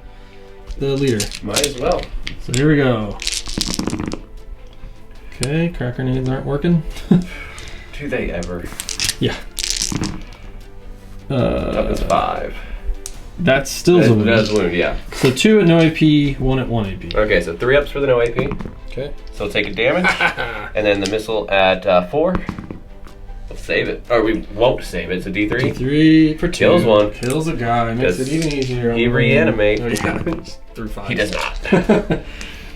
leader.
Might as well.
So here we go. Okay, crack grenades aren't working.
Do they ever?
Yeah.
That was 5.
That's still a wound.
That's a wound, yeah.
So 2 at no AP, 1 at 1 AP.
Okay, so 3 ups for the no AP.
Okay.
So we'll take a damage, and then the missile at 4. We'll save it. Or we won't save it. It's a D3.
D3 for 2.
Kills 1.
Kills a guy. Makes it even easier.
He reanimate.
Oh, yeah. Through 5.
He does not.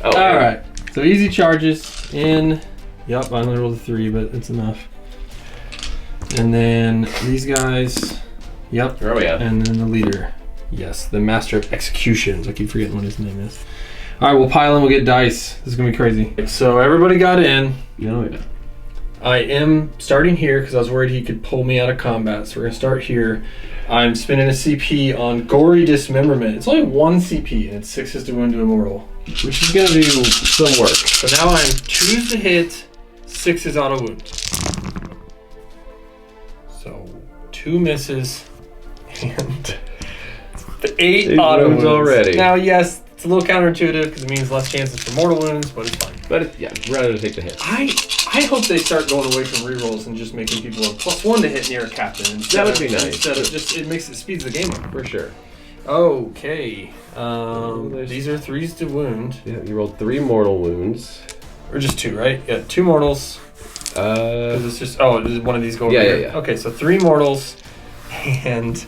Oh, all right. So easy charges in. Yep, I only rolled a 3, but it's enough. And then these guys. Yep.
Oh yeah.
And then the leader. Yes, the master of executions. I keep forgetting what his name is. All right, we'll pile in. We'll get dice. This is gonna be crazy. So everybody got in.
No, yeah.
I am starting here because I was worried he could pull me out of combat. So we're gonna start here. I'm spending a CP on Gory Dismemberment. It's only 1 CP and it's 6s to wound to immortal,
which is gonna do some work.
So now I'm 2s to hit, 6s auto wound. So 2 misses and 8 auto wounds
already.
Now, yes, it's a little counterintuitive because it means less chances for mortal wounds, but it's fine.
But yeah, rather take the hit.
I hope they start going away from rerolls and just making people a +1 to hit near a captain.
That would be nice.
Instead of just it speeds the game up
for sure.
Okay. These are 3s to wound.
Yeah, you rolled 3 mortal wounds.
Or just 2, right? Yeah, 2 mortals. It's just does one of these go over here?
Yeah.
Okay, so 3 mortals and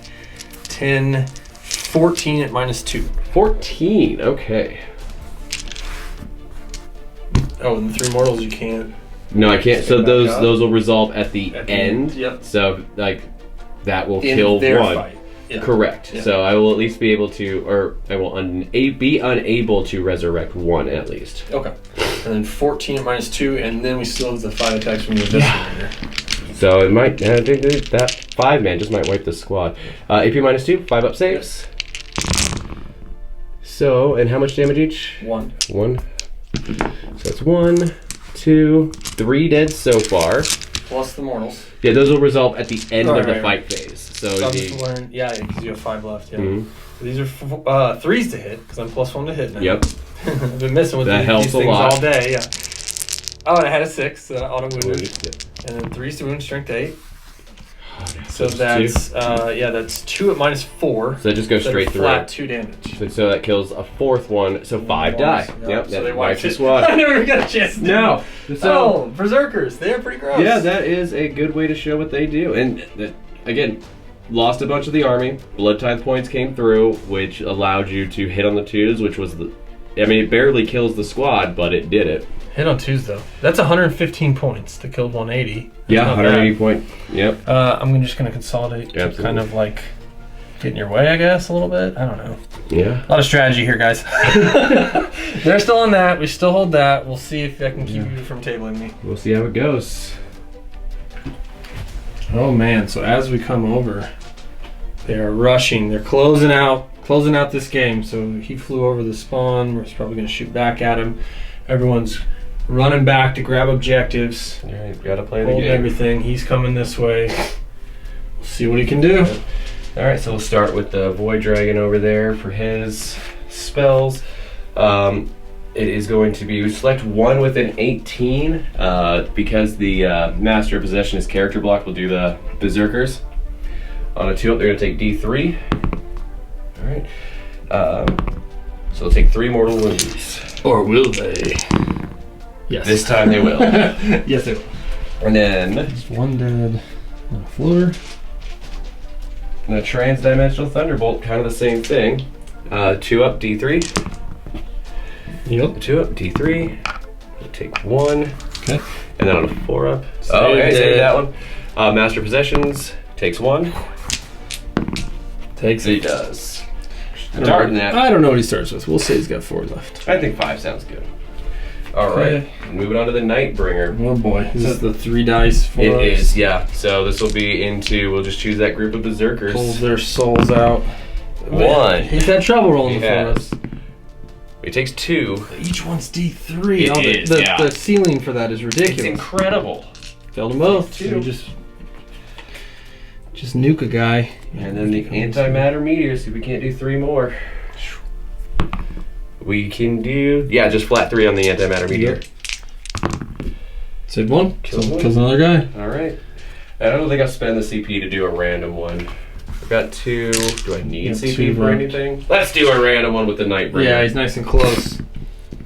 10, 14 at -2.
14. Okay.
Oh, and the 3 mortals you can't.
No, I can't. So those will resolve at the end.
Yep.
So like that will
In
kill
their
1.
Fight. Yeah.
Correct.
Yeah.
So I will at least be able to, or I will be unable to resurrect 1 at least.
Okay. And then 14 at -2, and then we still have the 5 attacks from the Eviscerator.
So it might, that 5 man just might wipe the squad. AP -2, 5 up saves. So, and how much damage each?
1.
1. So it's 1, 2, 3 dead so far.
Plus the mortals.
Yeah, those will resolve at the end of the
Right.
fight phase. So
Yeah, because you have 5 left. Yeah.
Mhm.
These are 3s to hit because I'm +1 to hit now.
Yep.
I've been messing with
That
these
helps a
things
lot.
all day. Yeah. Oh, and I had a 6 auto wounded,
Yep.
and then 3s to wound, strength 8.
So
So that's that's 2 at -4.
So that just goes
So
straight through.
flat 2 damage.
So that kills a 4th one. So 5 die.
Yeah,
Yep.
so
That
they
wipes the
it.
squad.
I never even got a chance to do
No.
it.
So
Oh, berserkers. They're pretty gross.
yeah, that is a good way to show what they do. And again, lost a bunch of the army. Blood tithe points came through, which allowed you to hit on the 2s, which was it barely kills the squad, but it did it.
Hit on 2s though. That's 115 points to kill 180. That's
Yeah,
not
180
bad.
point. Yep.
I'm just gonna consolidate to
Absolutely.
kind of like get in your way, I guess, a little bit. I don't know.
Yeah.
A lot of strategy here, guys. They're still on that. We still hold that. We'll see if I can keep you from tabling me.
We'll see how it goes.
Oh man! So as we come over, they are rushing. They're closing out this game. So he flew over the spawn. We're probably gonna shoot back at him. Everyone's running back to grab objectives.
Yeah, you've got to play the
Hold
game.
everything. He's coming this way. We'll see what he can do.
All right, so we'll start with the Void Dragon over there for his spells. It is going to be select 1 with an 18 because the Master of Possession is character block. We'll do the Berserkers. On a 2-up, they're going to take D3. All right. So they'll take 3 mortal wounds.
Or will they? Yes.
This time they will.
Yes, they will.
And then
Just 1 dead on a floor.
the Transdimensional Thunderbolt, kind of the same thing. 2-up, D3.
Yep.
2 up, D3. We'll take 1.
Okay.
And then on a 4 up.
Save
Save that one. Master Possessions takes 1.
Takes
He
it.
does.
I don't know what he starts with. We'll say he's got 4 left.
I think 5 sounds good. All right. Moving on to the Nightbringer.
Oh boy. This is the 3 dice for
It
us.
is, yeah. So this will be into, we'll just choose that group of berserkers.
Pulls their souls out.
1.
He's had trouble rolling for us.
It takes 2.
Each one's D3.
It is,
the ceiling for that is ridiculous.
It's incredible.
Failed them both. So
2.
you just nuke a guy.
And then the antimatter meteor, see if we can't do 3 more. We can do, yeah, just flat 3 on the antimatter meteor.
Save 1.
Kills one.
Kills another guy.
All right. I don't think I'll spend the CP to do a random one. I've got 2. Do I need CP for anything? Let's do a random one with the Nightbringer.
Yeah, he's nice and close.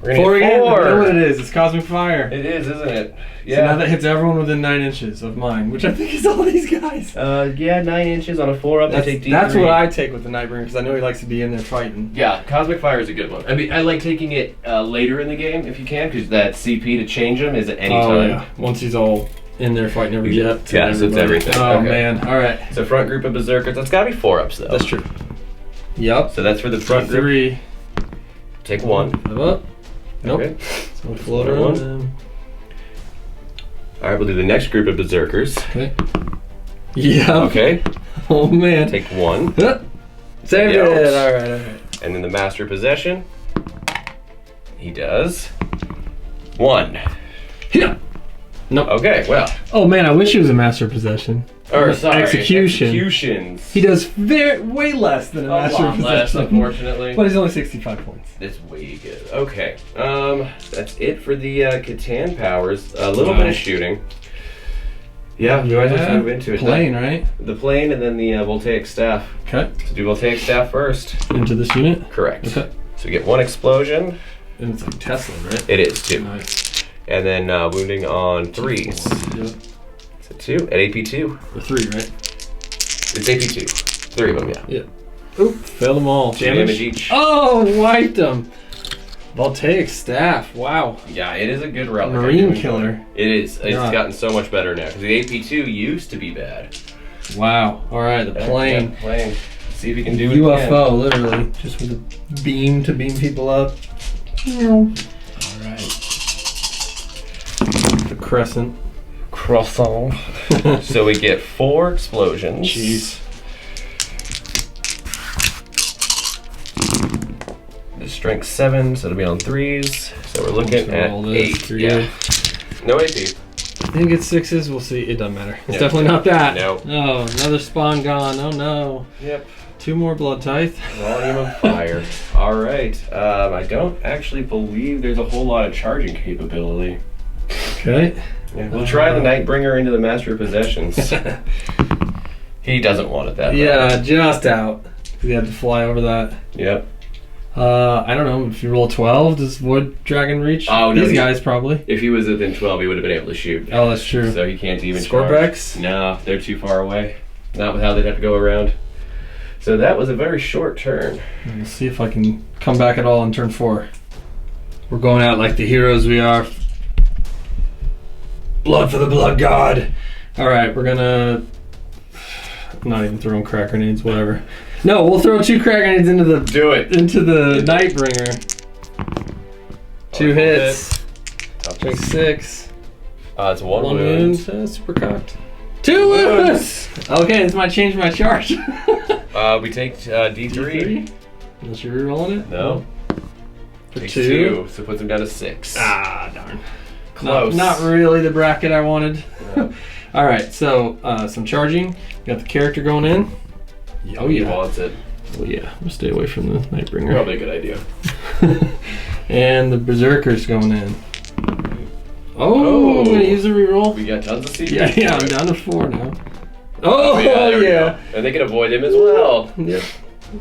We're gonna
4
get
again.
4.
I know what it is. It's Cosmic Fire.
It is, isn't it? Yeah.
So now that hits everyone within 9 inches of mine, which I think is all these guys.
Yeah, 9 inches on a 4 up.
That's,
I take D3.
that's what I take with the Nightbringer because I know he likes to be in there fighting.
Yeah, Cosmic Fire is a good one. I mean, I like taking it later in the game if you can, because that CP to change him is at any time.
Yeah. Once he's all in there fighting every jet.
Yeah, so it's everything.
Oh
Okay.
man! All right.
So front group of berserkers. That's got to be 4 ups though.
That's true. Yep.
So that's for the front group.
3.
Take 1.
5 up. Nope.
Okay.
So we'll float around.
All right, we'll do the next group of berserkers.
Okay. Yeah.
Okay.
Oh man.
Take 1.
Save
Yep.
it. All right.
And then the master possession. He does 1.
Yeah. Nope.
Okay. Well.
Oh man, I wish he was a master of possession.
Or sorry.
Execution.
Executions.
He does way less than a master of
lot less,
possession.
unfortunately.
But he's only 65 points.
That's way good. Okay. That's it for the Catan powers. A little bit of shooting. Yeah, you guys just move into it.
Plane, right?
The plane and then the voltaic staff.
Okay.
So do voltaic staff first.
Into this unit?
Correct.
Okay.
So we get 1 explosion.
And it's like Tesla, right?
It is 2.
Nice.
And then wounding on 3s.
Yep.
So 2 at AP2.
Or 3, right?
It's AP2. 3 of them, yeah.
Yeah. Oop, failed them all.
2 damage each.
Oh, wiped them. Voltaic staff. Wow.
Yeah, it is a good relic.
Marine killer.
It is. It's
Yeah.
gotten so much better now. Because the AP2 used to be bad.
Wow. All right, the plane.
Yeah, plane. See if you can do it
UFO,
again.
literally. Just with a beam to beam people up. All right. The crescent.
Croissant. So we get 4 explosions.
Jeez.
The strength 7, so it'll be on 3s. So we're looking
So
at
all this,
8.
3.
Yeah. No AP.
I think it's 6s. We'll see. It doesn't matter. It's
Yeah.
definitely not that.
No.
Oh, another spawn gone. Oh no.
Yep.
2 more blood tithe.
Volume of fire. All right. I don't actually believe there's a whole lot of charging capability.
Okay.
Yeah, we'll try the Nightbringer into the Master of Possessions. He doesn't want it that bad.
Yeah, just out. We had to fly over that.
Yep.
I don't know. If you roll 12, does Void Dragon reach?
Oh, no,
These guys probably.
If he was within 12, he would have been able to shoot.
Oh, that's true.
So he can't even charge.
Scorpex?
No, they're too far away. Not with how they'd have to go around. So that was a very short turn.
We'll see if I can come back at all on turn 4. We're going out like the heroes we are. Blood for the blood god. All right, we're gonna. I'm not even throwing crack grenades. Whatever. No, we'll throw 2 crack grenades into the.
Do it.
Into the Nightbringer. 2 hits. Take 6.
It's 1
1
wound.
wound. Super cocked. 2 wounds. Okay, this might change my charge.
We take D3.
Unless you're rerolling it.
No.
For
Takes
2.
So puts him down to 6.
Ah, darn.
Close.
Not really the bracket I wanted.
No.
All right, so some charging. Got the character going in. Oh
He
yeah.
wants it.
Oh yeah. We'll stay away from the Nightbringer.
Probably a good idea.
And the Berserker's going in. Oh, I'm gonna use a reroll.
We got tons of CP.
Yeah, I'm down to 4 now. Oh,
there we
yeah.
go. And they can avoid him as well.
Yep.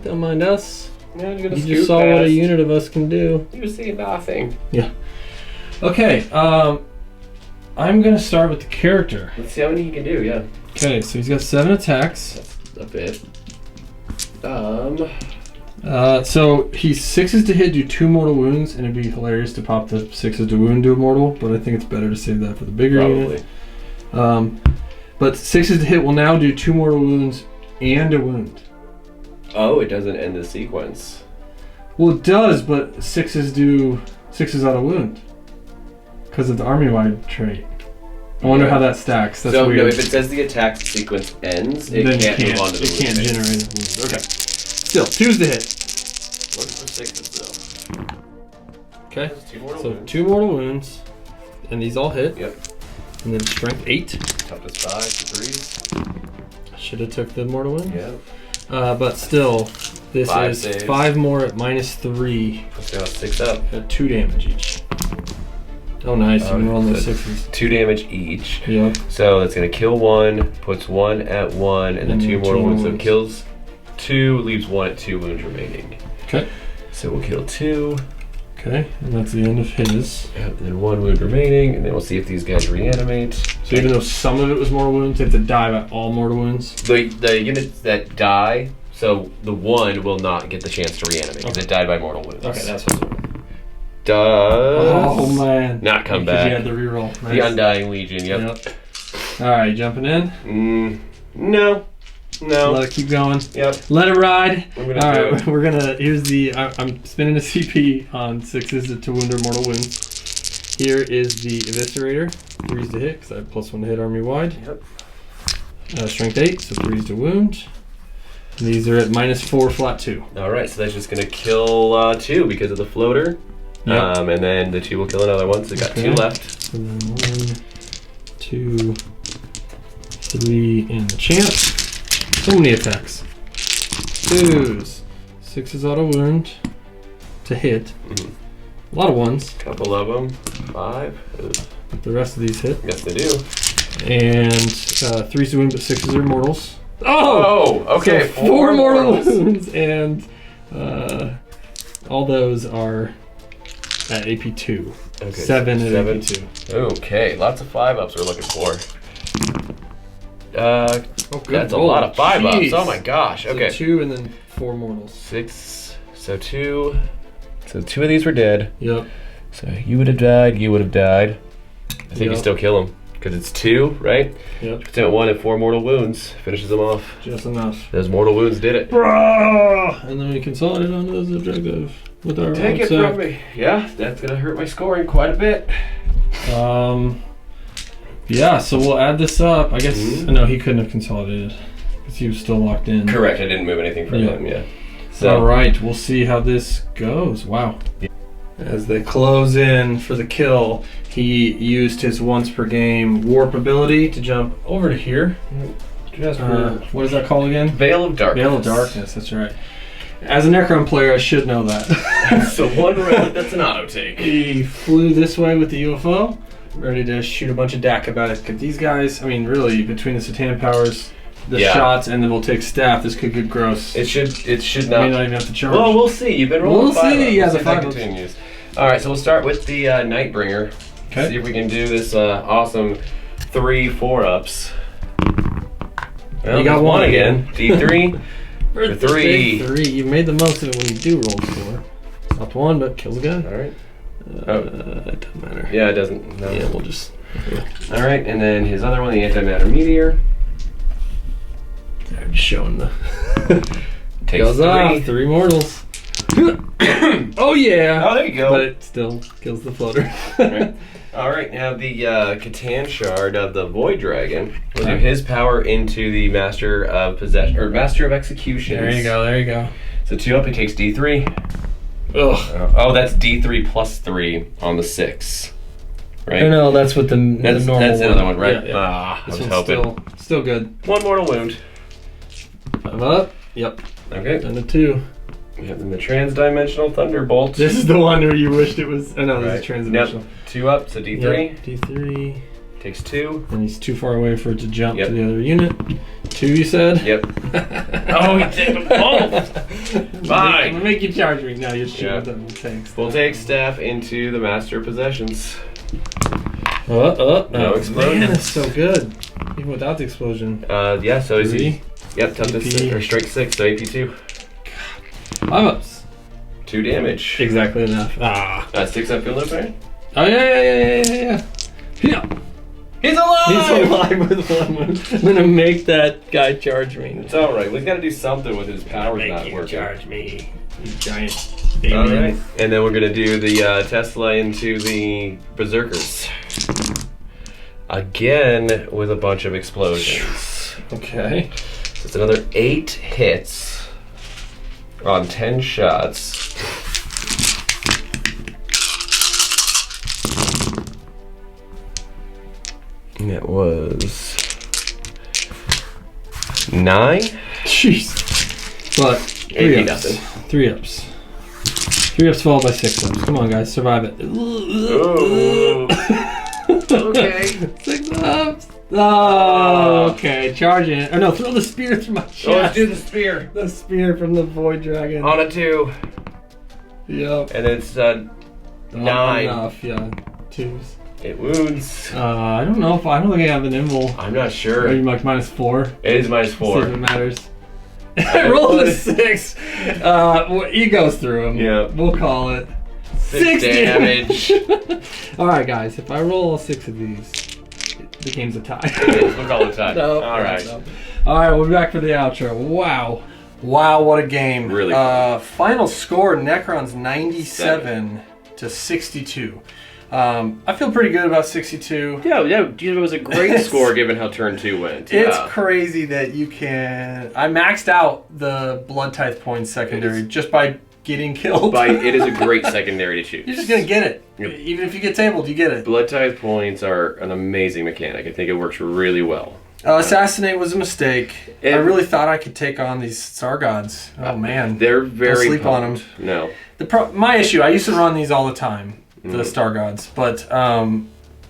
Don't mind us.
Yeah, you're gonna
You
scoot
just saw what a
past.
unit of us can do.
You see nothing.
Yeah. Okay. I'm gonna start with the character.
Let's see how many he can do. Yeah,
Okay, so he's got 7 attacks.
that's a bit.
So he's 6s to hit, do 2 mortal wounds, and it'd be hilarious to pop the 6s to wound, do a mortal, but I think it's better to save that for the bigger unit. But 6s to hit will now do 2 mortal wounds and a wound.
Oh, it doesn't end the sequence.
Well, it does, but 6s do 6s on a wound because of the army-wide trait. I wonder how that stacks. That's weird.
No, if it says the attack sequence ends, it
then
can't move on to the
It can't
wound phase.
generate a wound. Okay. Still, 2s to hit.
What's for 6s though?
Okay.
Two mortal
So
wounds.
2 mortal wounds, and these all hit.
Yep.
And then strength 8.
Toughness 5 for 3s.
Should have took the mortal wound.
Yeah.
But still, this
5
is
saves.
5 more at -3
Let's go 6 up.
at 2 damage each. Oh, nice. You can roll those
so
6s.
2 damage each.
Yep.
So it's gonna kill 1, puts 1 at 1, and then
And
2
then
mortal
2
wounds. So it
wounds.
kills 2, leaves 1 at 2 wounds remaining.
Okay.
So we'll kill 2.
Okay, and that's the end of his.
Yep, and then 1 wound remaining, and then we'll see if these guys reanimate.
So even though some of it was mortal wounds, they have to die by all mortal wounds.
The units that die, so the 1 will not get the chance to reanimate because it died by mortal wounds.
Okay, that's what's
Does
Oh man.
not come
Because you
back.
had the reroll. Nice.
The Undying Legion, yep.
Alright, jumping in.
No.
Let it keep going.
Yep.
Let it ride.
We're gonna do
Alright,
it.
we're gonna. Here's the. I'm spinning a CP on 6s to wound or mortal wounds. Here is the Eviscerator. 3s to hit, because I have +1 to hit army wide.
Yep.
Strength 8, so 3s to wound. And these are at -4 flat 2.
Alright, so that's just gonna kill 2 because of the floater.
Yep.
And then the 2 will kill another one, so we got 2 left.
So then 1, 2, 3, and the champ. So many attacks. 2s. 6s auto wound to hit.
Mhm.
A lot of 1s.
Couple of them. 5. Ugh.
But the rest of these hit.
Yes, they do.
And 3s to wound, but 6s are mortals.
Oh, okay.
So 4 mortal wounds, and all those are at AP2.
Okay,
7 at
7.
AP2.
Okay, lots of 5-ups we're looking for.
Oh, good
That's
roll.
a lot of 5-ups.
Jeez.
Oh my gosh.
So
Okay.
2 and then 4 mortals.
6. So 2. So 2 of these were dead.
Yep.
So you would have died. You would have died. I think you
Yep.
still kill him because it's 2, right?
Yep.
Puts him at 1 and 4 mortal wounds. Finishes them off.
Just enough.
Those mortal wounds did it.
And then we consolidate onto those objective with our
Take it
outside.
from me. Yeah, that's gonna hurt my scoring quite a bit.
Yeah, so we'll add this up. I guess
Mhm.
no, he couldn't have consolidated because he was still locked in.
Correct. I didn't move anything from
Yeah.
him. Yeah.
All right, we'll see how this goes. Wow. As they close in for the kill, he used his once per game warp ability to jump over to here.
Just
What is that called again?
Veil of Darkness.
Veil of Darkness. That's right. As a Necron player, I should know that.
So 1 relic, that's an auto take.
He flew this way with the UFO, ready to shoot a bunch of DAC about it. Because these guys, I mean, really, between the Satan powers, the
Yeah.
shots, and then we'll take staff, this could get gross.
It should
I
not.
may not even have to charge.
Well, we'll see. You've been rolling
We'll
5
see.
ups.
Yeah,
We'll
the
see if that
5 ups.
continues. All right, so we'll start with the Nightbringer.
Okay.
See if we can do this awesome 3-4 ups. Well,
You got
there's
one
again. D3.
For
3.
3. You made the most of it when you do roll 4. Stopped 1, but kills a guy.
All right.
It doesn't matter.
Yeah, it doesn't. No.
Yeah, we'll just.
All right, and then his other one, the Antimatter Meteor.
I'm just showing the.
Takes
Goes
3.
off. 3 mortals. Oh yeah.
Oh, there you go.
But it still kills the floater.
Right. All right, now the Catan Shard of the Void Dragon will do
Okay.
his power into the Master of Possession or Master of Executions.
There you go. There you go.
So 2 up, he takes D3.
Ugh.
Oh, that's D3 plus 3 on the 6. Right?
No, that's what the
That's
normal.
that's the other one, right?
Yeah, yeah.
Ah, I
This
was
one's
hoping.
still good.
1 mortal wound.
5 up. Yep.
Okay.
And a 2.
We have the Transdimensional Thunderbolt.
This is the one where you wished it was. Oh no, this
Right.
is transdimensional.
Yep. 2 up, so D3.
Yep. D3.
Takes 2.
And he's too far away for it to jump
Yep.
to the other unit. 2, you said?
Yep. Oh, he did them both!
I'm
Fine.
gonna make you charge me. No, you're shooting
Yeah.
them tanks.
We'll take staff into the Master of Possessions.
No
explosion.
Man, that's so good. Even without the explosion.
Yeah, so is he?
3.
Yep, toughness
AP.
or strength 6, so AP2.
ups.
2 damage.
Exactly enough.
6 up field opening?
Oh, yeah.
He's alive!
He's alive with 1 wound. I'm gonna make that guy charge me.
It's alright. We've got to do something with his powers not working.
Charge me, you giant
Alright. And then we're going to do the Tesla into the Berserkers. Again, with a bunch of explosions.
Okay.
So it's another 8 hits on 10 shots. And it was 9.
Jeez. But
3
ups.
nothing.
3 ups. 3 ups followed by 6 ups. Come on, guys, survive it.
Ooh. Okay.
6 ups. Oh, okay. Charge in. Oh no, throw the spear through my chest.
Oh, let's do the spear.
The spear from the Void Dragon.
On a 2.
Yep.
And it's 9.
Enough, yeah. 2s.
It wounds.
I don't know if I don't think I have an invul.
I'm not sure.
Maybe like -4.
It is -4.
See if it matters. I rolled a 6. He goes through him.
Yeah.
We'll call it
6 damage.
Alright, guys, if I roll all 6 of these, the game's a tie.
We'll call it time.
No,
Alright.
no. Alright, we'll be back for the outro. Wow. Wow, what a game.
Really.
Final score, Necrons 97 to 62. I feel pretty good about 62.
Yeah, it was a great score given how turn 2 went.
It's
Yeah.
crazy that you can... I maxed out the Blood Tithe points secondary just by getting killed.
It is a great secondary to choose.
You're just going to get it.
Yep.
Even if you get tabled, you get it.
Blood Tithe points are an amazing mechanic. I think it works really well.
Assassinate was a mistake. I really thought I could take on these Star Gods. Oh, man.
They're very
Don't sleep on them.
No.
My issue, I used to run these all the time, the Star Gods, but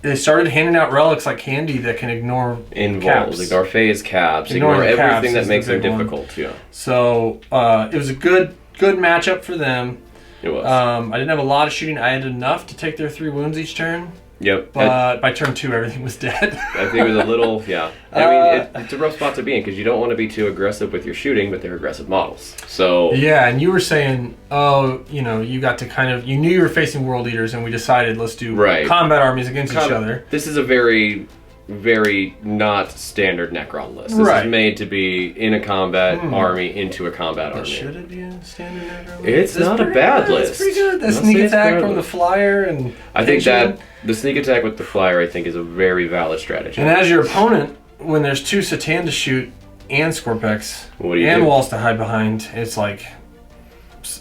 they started handing out relics like candy that can ignore
Involves,
caps.
ignore phase caps,
Ignoring
ignore
the caps
everything that
is
makes
the
them
big one.
difficult. Yeah,
So it was a good matchup for them.
it was.
I didn't have a lot of shooting. I had enough to take their 3 wounds each turn,
Yep.
but by turn 2, everything was dead.
I think it was a little, yeah. I mean, it's a rough spot to be in because you don't want to be too aggressive with your shooting, but they're aggressive models. So
Yeah, and you were saying, you got to you knew you were facing World Eaters, and we decided let's do combat armies against each other.
This is a very, very not standard Necron list. This is made to be in a combat army into a combat army.
Should it be a standard Necron list?
It's not a bad list.
It's pretty good. The
Let's
sneak
say it's
attack
good.
from the flyer and
I think
tension.
that the sneak attack with the flyer, I think, is a very valid strategy.
And as your opponent, when there's 2 Satan to shoot and Scorpex
What do you
and
do?
walls to hide behind, it's like,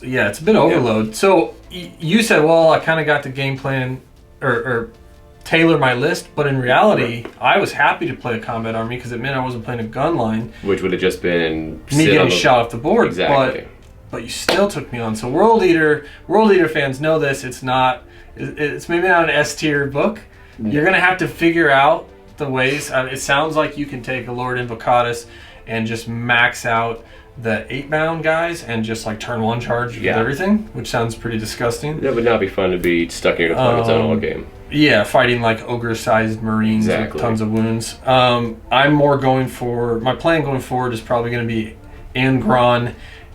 yeah, it's a bit overload. So you said, well, I kind of got the game plan or tailor my list, but in reality, I was happy to play a combat army because it meant I wasn't playing a gun line.
Which would have just been
Me getting shot off the board.
Exactly.
But you still took me on. So World Eater fans know this. It's maybe not an S tier book. You're gonna have to figure out the ways. It sounds like you can take a Lord Invocatus and just max out the 8-bound guys and just like turn 1 charge with everything, which sounds pretty disgusting.
That would not be fun to be stuck in your opponent's own all game.
Yeah, fighting like ogre-sized marines with tons of wounds. I'm more going for... My plan going forward is probably going to be Angron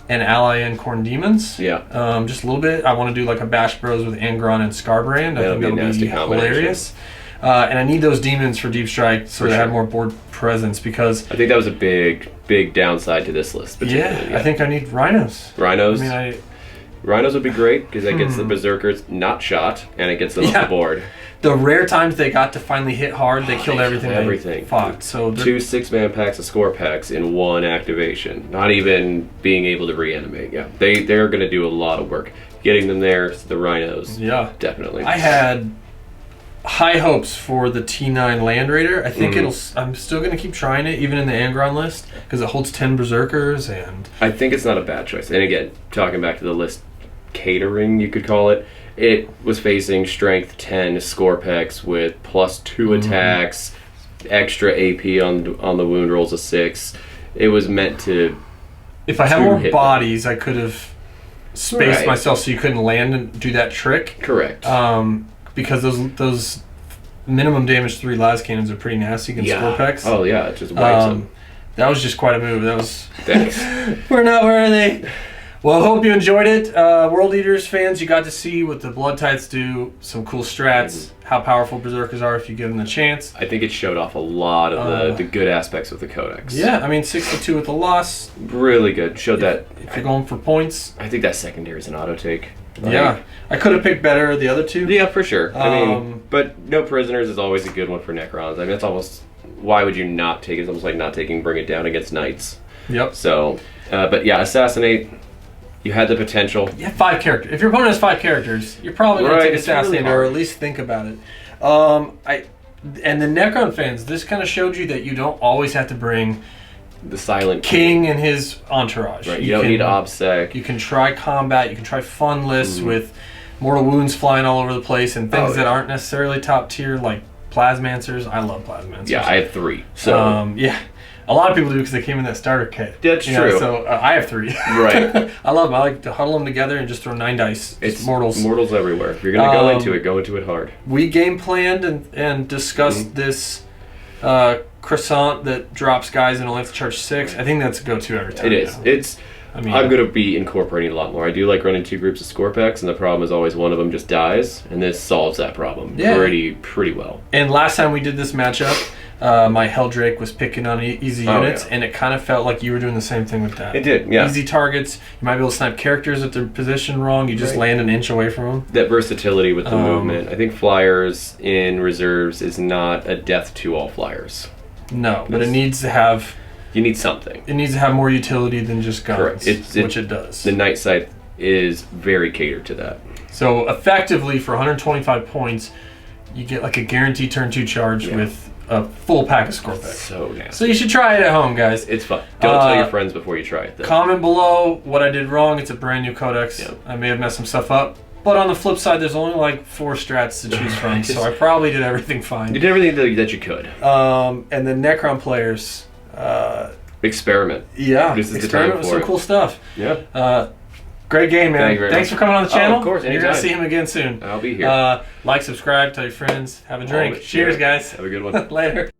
and Ally and Khorne Demons.
Yeah.
Just a little bit. I want to do like a Bash Bros with Angron and Scarbrand. I think that'll be hilarious. And I need those demons for Deep Strike so they have more board presence because...
I think that was a big downside to this list.
Yeah, I think I need Rhinos.
Rhinos?
I mean,
Rhinos would be great because that gets the Berserkers not shot and it gets them off the board.
The rare times they got to finally hit hard, they killed everything they fought. So
2 6-man packs of score packs in 1 activation. Not even being able to reanimate. Yeah, they're going to do a lot of work. Getting them there, the Rhinos.
Yeah.
Definitely.
I had high hopes for the T9 Land Raider. I think I'm still going to keep trying it, even in the Angron list, because it holds 10 Berserkers. And
I think it's not a bad choice. And again, talking back to the list catering, you could call it, it was facing strength 10 score packs with +2 attacks, extra AP on the wound rolls of 6. It was meant to...
If I had more bodies, I could have spaced myself so you couldn't land and do that trick.
Correct.
Because those minimum damage 3 las cannons are pretty nasty against score packs.
Oh yeah, it just wipes them.
That was just quite a move. That was...
Thanks.
Where are they? Well, I hope you enjoyed it. World Eaters fans, you got to see what the Blood Tides do, some cool strats, how powerful Berserkers are if you give them the chance.
I think it showed off a lot of the good aspects with the Codex.
Yeah, I mean, 6-2 with the loss.
Really good. Showed that.
If you're going for points.
I think that secondary is an auto take.
Yeah. I could have picked better the other two.
Yeah, for sure. I mean, but no prisoners is always a good one for Necrons. I mean, it's almost, why would you not take it? It's almost like not taking Bring It Down against Knights.
Yep.
So, but yeah, Assassinate. You had the potential.
Yeah, 5 characters. If your opponent has 5 characters, you're probably going to take Assassinate or at least think about it. And the Necron fans, this kind of showed you that you don't always have to bring
the Silent
King and his entourage.
Right. You don't need OBSEC.
You can try combat. You can try fun lists with mortal wounds flying all over the place and things that aren't necessarily top tier, like Plasmancers. I love Plasmancers.
Yeah, I have 3. So
yeah. A lot of people do because they came in that starter kit.
That's true.
So I have 3.
Right.
I love them. I like to huddle them together and just throw 9 dice.
It's
mortals.
Mortals everywhere. If you're going to go into it hard.
We game planned and discussed this croissant that drops guys and only have to charge 6. I think that's a go-to every time.
It is.
Now.
I'm going to be incorporating a lot more. I do like running 2 groups of Scorpex, and the problem is always one of them just dies, and this solves that problem pretty well. And
last time we did this matchup, my Helldrake was picking on easy units, and it kind of felt like you were doing the same thing with that.
It did, yeah.
Easy targets. You might be able to snipe characters if they're positioned wrong. You just land an inch away from them.
That versatility with the movement. I think Flyers in reserves is not a death to all Flyers.
No, but it needs to have...
You need something.
It needs to have more utility than just guns, which it does.
The Night Sight is very catered to that.
So effectively, for 125 points, you get like a guaranteed turn 2 charge with a full pack of Scorpex.
So nasty.
So you should try it at home, guys.
It's fun. Don't tell your friends before you try it, though.
Comment below what I did wrong. It's a brand new codex. Yep. I may have messed some stuff up. But on the flip side, there's only like 4 strats to choose from, so I probably did everything fine.
You did everything that you could.
And the Necron players...
experiment.
Yeah,
this is
experiment
the time
with
for
some cool stuff.
Yeah.
Great game, man. Thanks for coming on the channel.
Of course, anytime.
You're going to see him again soon.
I'll be here.
Like, subscribe, tell your friends, have a drink. Cheers, guys.
Have a good one.
Later.